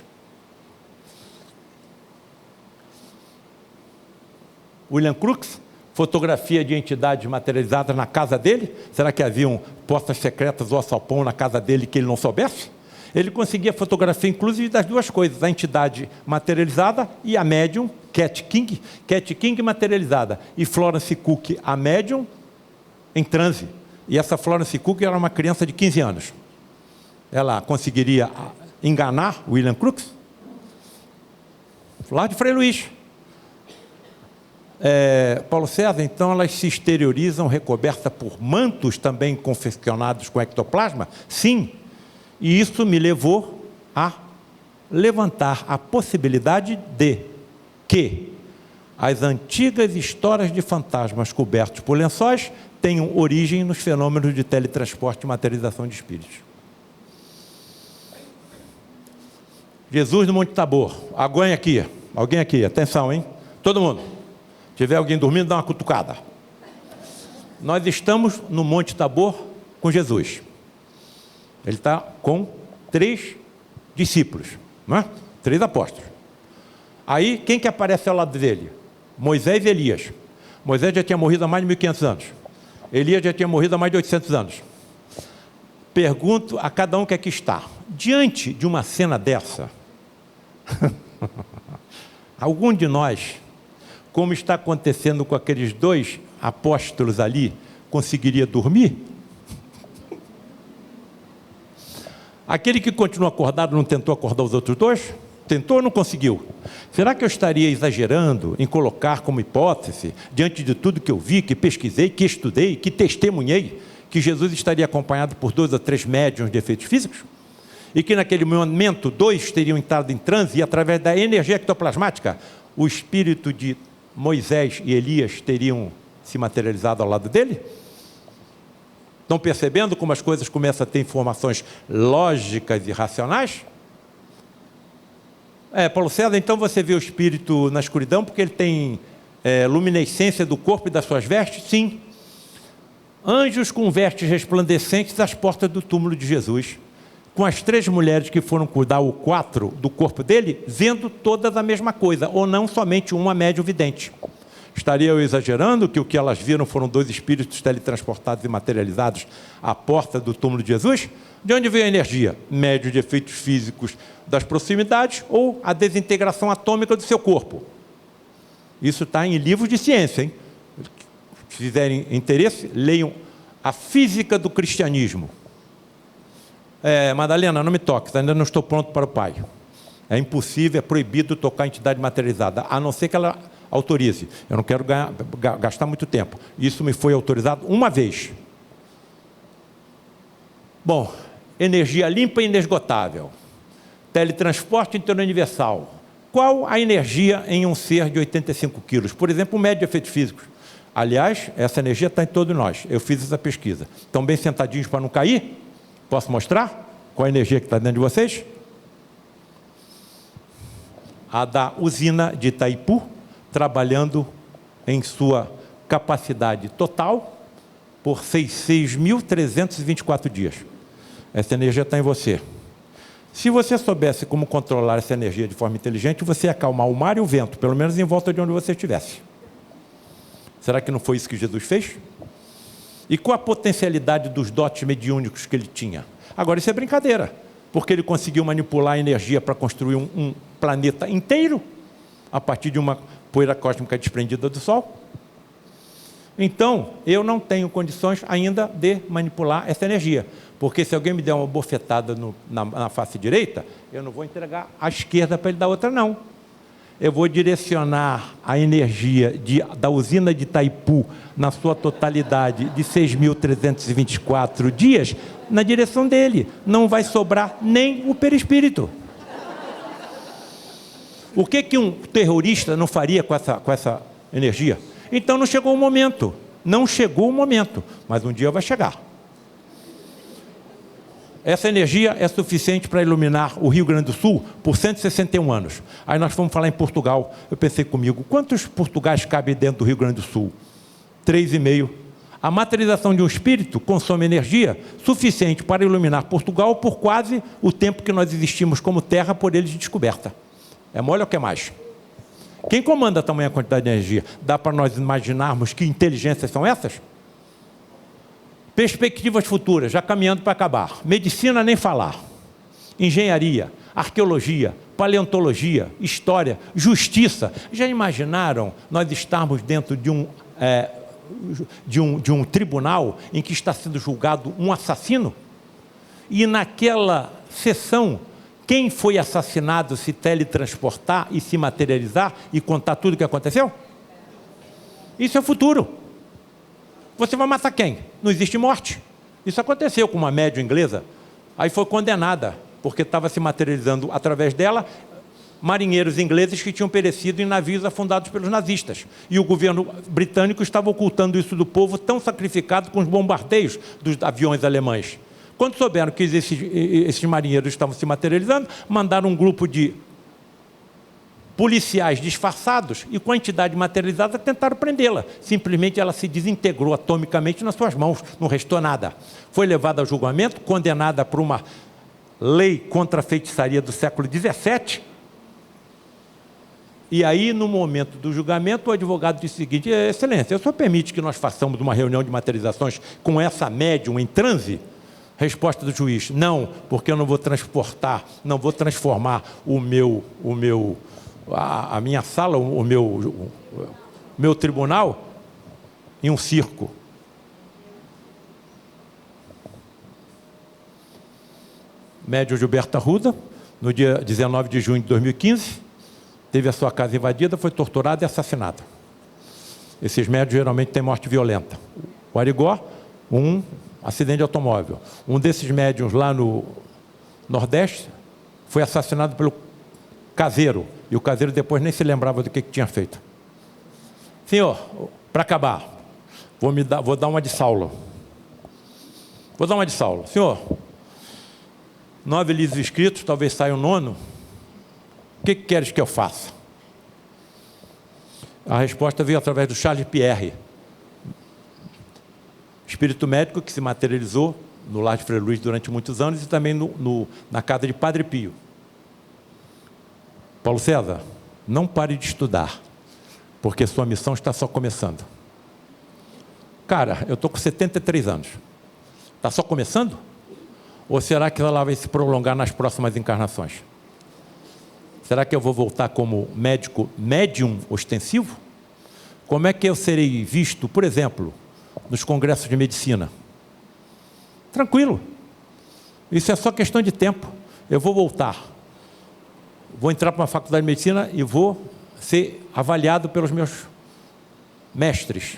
William Crookes, fotografia de entidades materializadas na casa dele. Será que haviam postas secretas ou alçapão na casa dele que ele não soubesse? Ele conseguia fotografia, inclusive, das duas coisas, a entidade materializada e a médium, Cat King materializada, e Florence Cook, a médium, em transe. E essa Florence Cook era uma criança de 15 anos. Ela conseguiria enganar William Crookes? Lá de Frei Luís. Paulo César, então elas se exteriorizam recobertas por mantos também confeccionados com ectoplasma? Sim. E isso me levou a levantar a possibilidade de que as antigas histórias de fantasmas cobertos por lençóis tenham origem nos fenômenos de teletransporte e materialização de espíritos. Jesus no Monte Tabor. Alguém aqui, atenção, hein? Todo mundo. Se tiver alguém dormindo, dá uma cutucada. Nós estamos no Monte Tabor com Jesus. Ele está com 3 discípulos, não é? 3 apóstolos. Aí, quem que aparece ao lado dele? Moisés e Elias. Moisés já tinha morrido há mais de 1.500 anos. Elias já tinha morrido há mais de 800 anos. Pergunto a cada um que aqui está. Diante de uma cena dessa, algum de nós, como está acontecendo com aqueles 2 apóstolos ali, conseguiria dormir? Aquele que continua acordado não tentou acordar os outros 2? Tentou ou não conseguiu? Será que eu estaria exagerando em colocar como hipótese, diante de tudo que eu vi, que pesquisei, que estudei, que testemunhei, que Jesus estaria acompanhado por 2 ou 3 médiuns de efeitos físicos? E que naquele momento 2 teriam entrado em transe e através da energia ectoplasmática, o espírito de Moisés e Elias teriam se materializado ao lado dele? Estão percebendo como as coisas começam a ter informações lógicas e racionais? Paulo César, então você vê o espírito na escuridão porque ele tem luminescência do corpo e das suas vestes? Sim. Anjos com vestes resplandecentes às portas do túmulo de Jesus, com as 3 mulheres que foram cuidar, ou 4, do corpo dele, vendo todas a mesma coisa, ou não somente uma médium vidente. Estaria eu exagerando que o que elas viram foram 2 espíritos teletransportados e materializados à porta do túmulo de Jesus? De onde veio a energia? Médio de efeitos físicos das proximidades ou a desintegração atômica do seu corpo? Isso está em livros de ciência, hein? Se fizerem interesse, leiam A Física do Cristianismo. Madalena, não me toques, ainda não estou pronto para o Pai. É impossível, é proibido tocar entidade materializada, a não ser que ela autorize. Eu não quero gastar muito tempo. Isso me foi autorizado uma vez. Bom, energia limpa e inesgotável. Teletransporte interuniversal. Qual a energia em um ser de 85 quilos? Por exemplo, um médio de efeitos físicos. Aliás, essa energia está em todos nós. Eu fiz essa pesquisa. Estão bem sentadinhos para não cair? Posso mostrar qual a energia que está dentro de vocês? A da usina de Itaipu, trabalhando em sua capacidade total por 6.324 dias. Essa energia está em você. Se você soubesse como controlar essa energia de forma inteligente, você ia acalmar o mar e o vento, pelo menos em volta de onde você estivesse. Será que não foi isso que Jesus fez? E qual a potencialidade dos dotes mediúnicos que ele tinha? Agora, isso é brincadeira, porque ele conseguiu manipular a energia para construir um planeta inteiro a partir de uma poeira cósmica desprendida do Sol. Então, eu não tenho condições ainda de manipular essa energia, porque se alguém me der uma bofetada na face direita, eu não vou entregar à esquerda para ele dar outra, não. Eu vou direcionar a energia da usina de Itaipu, na sua totalidade de 6.324 dias, na direção dele. Não vai sobrar nem o perispírito. O que um terrorista não faria com essa energia? Então não chegou o momento. Não chegou o momento, mas um dia vai chegar. Essa energia é suficiente para iluminar o Rio Grande do Sul por 161 anos. Aí nós fomos falar em Portugal. Eu pensei comigo, quantos Portugais cabem dentro do Rio Grande do Sul? 3,5. A materialização de um espírito consome energia suficiente para iluminar Portugal por quase o tempo que nós existimos como terra por eles de descoberta. É mole ou quer mais? Quem comanda tamanha quantidade de energia? Dá para nós imaginarmos que inteligências são essas? Perspectivas futuras, já caminhando para acabar. Medicina, nem falar. Engenharia, arqueologia, paleontologia, história, justiça. Já imaginaram nós estarmos dentro de um tribunal em que está sendo julgado um assassino? E naquela sessão, quem foi assassinado se teletransportar e se materializar e contar tudo o que aconteceu? Isso é futuro. Você vai matar quem? Não existe morte. Isso aconteceu com uma médium inglesa. Aí foi condenada, porque estava se materializando através dela marinheiros ingleses que tinham perecido em navios afundados pelos nazistas. E o governo britânico estava ocultando isso do povo, tão sacrificado com os bombardeios dos aviões alemães. Quando souberam que esses marinheiros estavam se materializando, mandaram um grupo de policiais disfarçados e com a entidade materializada tentaram prendê-la. Simplesmente ela se desintegrou atomicamente nas suas mãos, não restou nada. Foi levada ao julgamento, condenada por uma lei contra a feitiçaria do século XVII. E aí, no momento do julgamento, o advogado disse o seguinte: Excelência, o senhor permite que nós façamos uma reunião de materializações com essa médium em transe? Resposta do juiz: não, porque eu não vou transportar, não vou transformar a minha sala, o meu tribunal em um circo. Médium Gilberto Arruda, no dia 19 de junho de 2015, teve a sua casa invadida, foi torturada e assassinada. Esses médios geralmente têm morte violenta. O Arigó, um acidente de automóvel. Um desses médiums lá no Nordeste foi assassinado pelo caseiro. E o caseiro depois nem se lembrava do que tinha feito. Senhor, para acabar, vou dar uma de Saulo. Vou dar uma de Saulo. Senhor, 9 livros escritos, talvez saia o 9º. O que queres que eu faça? A resposta veio através do Charles Pierre, espírito médico que se materializou no lar de Frei Luís durante muitos anos e também na casa de Padre Pio. Paulo César, não pare de estudar, porque sua missão está só começando. Cara, eu estou com 73 anos. Está só começando? Ou será que ela vai se prolongar nas próximas encarnações? Será que eu vou voltar como médium ostensivo? Como é que eu serei visto, por exemplo, nos congressos de medicina? Tranquilo. Isso é só questão de tempo. Eu vou voltar. Vou entrar para uma faculdade de medicina e vou ser avaliado pelos meus mestres.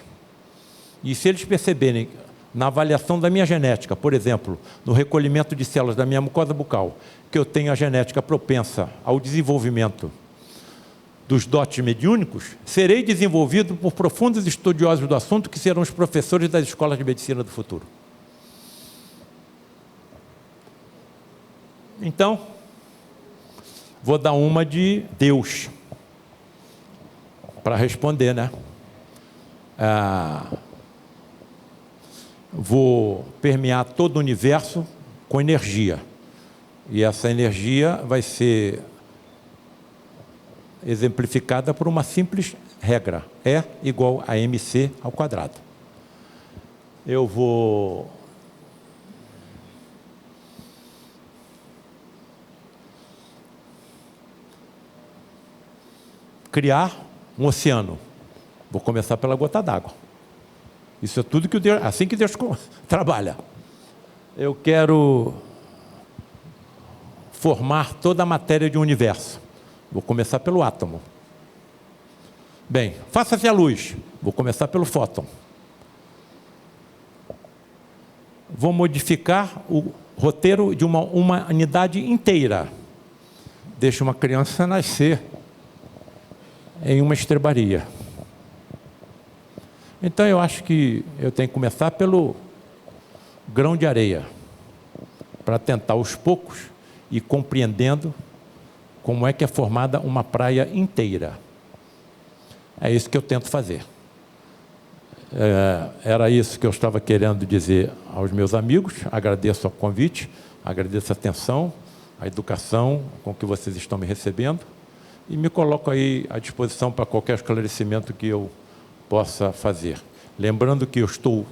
E se eles perceberem, na avaliação da minha genética, por exemplo, no recolhimento de células da minha mucosa bucal, que eu tenho a genética propensa ao desenvolvimento dos dotes mediúnicos, serei desenvolvido por profundos estudiosos do assunto que serão os professores das escolas de medicina do futuro. Então, vou dar uma de Deus para responder, né? Vou permear todo o universo com energia. E essa energia vai ser exemplificada por uma simples regra. E igual a mc ao quadrado. Eu vou criar um oceano. Vou começar pela gota d'água. Isso é tudo que Deus, assim que Deus trabalha. Eu quero formar toda a matéria de um universo. Vou começar pelo átomo. Bem, faça-se a luz. Vou começar pelo fóton. Vou modificar o roteiro de uma humanidade inteira. Deixa uma criança nascer. em uma estrebaria. Então, eu acho que eu tenho que começar pelo grão de areia, para tentar aos poucos ir compreendendo como é que é formada uma praia inteira. É isso que eu tento fazer. Era isso que eu estava querendo dizer aos meus amigos. Agradeço o convite, agradeço a atenção, a educação com que vocês estão me recebendo e me coloco aí à disposição para qualquer esclarecimento que eu possa fazer. Lembrando que eu estou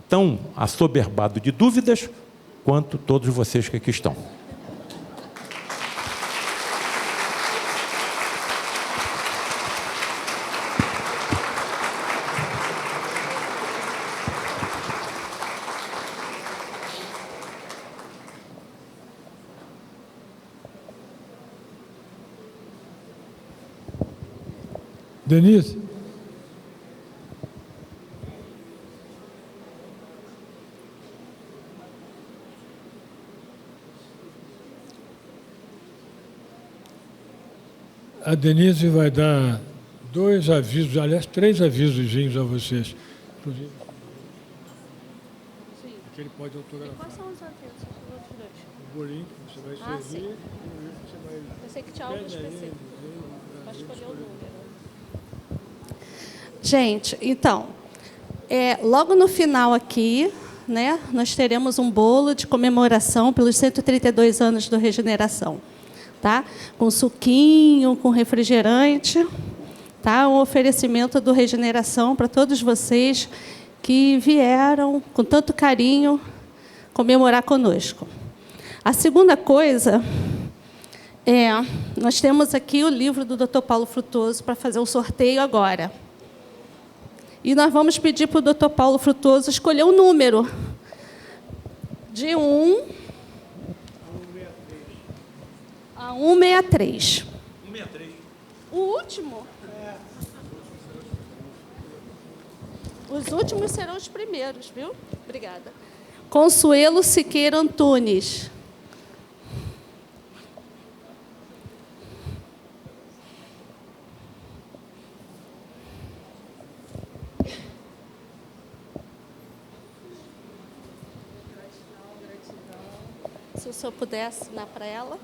tão assoberbado de dúvidas quanto todos vocês que aqui estão.
Denise? A Denise vai dar 2 avisos, aliás, 3 avisos a vocês. Inclusive, que ele pode autografar.
Quais são os avisos?
O bolinho que você vai servir.
Sim.
Você vai...
Eu sei que tinha algo específico. Pode escolher o número. Gente, então, logo no final aqui, né, nós teremos um bolo de comemoração pelos 132 anos do Regeneração. Tá? Com suquinho, com refrigerante, tá? Um oferecimento do Regeneração para todos vocês que vieram com tanto carinho comemorar conosco. A segunda coisa nós temos aqui o livro do Dr. Paulo Frutuoso para fazer o sorteio agora. E nós vamos pedir para o Dr. Paulo Frutuoso escolher um número de 1 a 163.
163.
O último? Os últimos serão os primeiros, viu? Obrigada. Consuelo Siqueira Antunes. Se o senhor pudesse assinar para ela.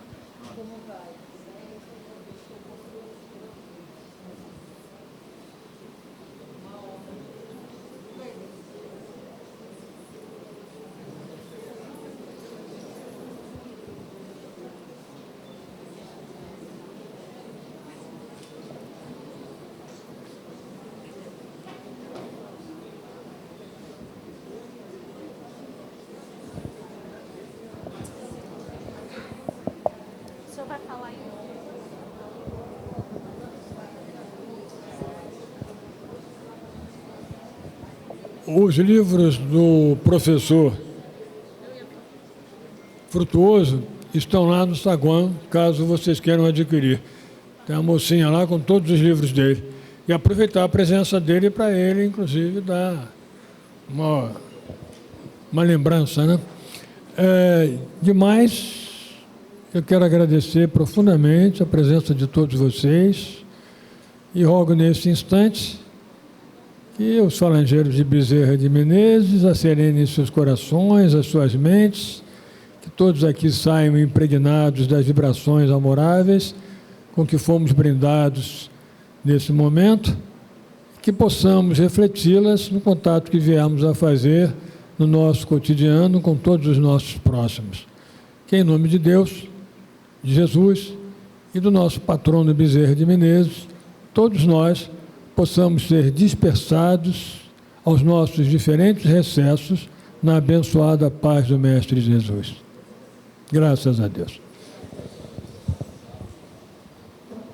O senhor vai falar aí?
Os livros do professor Frutuoso estão lá no saguão, caso vocês queiram adquirir. Tem uma mocinha lá com todos os livros dele. E aproveitar a presença dele para ele, inclusive, dar uma lembrança, né? Demais, eu quero agradecer profundamente a presença de todos vocês e rogo nesse instante que os falangeiros de Bezerra de Menezes acerenem seus corações, as suas mentes, que todos aqui saiam impregnados das vibrações amoráveis com que fomos brindados nesse momento, que possamos refleti-las no contato que viemos a fazer no nosso cotidiano com todos os nossos próximos. Que em nome de Deus, de Jesus e do nosso patrono Bezerra de Menezes, todos nós possamos ser dispersados aos nossos diferentes recessos na abençoada paz do Mestre Jesus. Graças a Deus.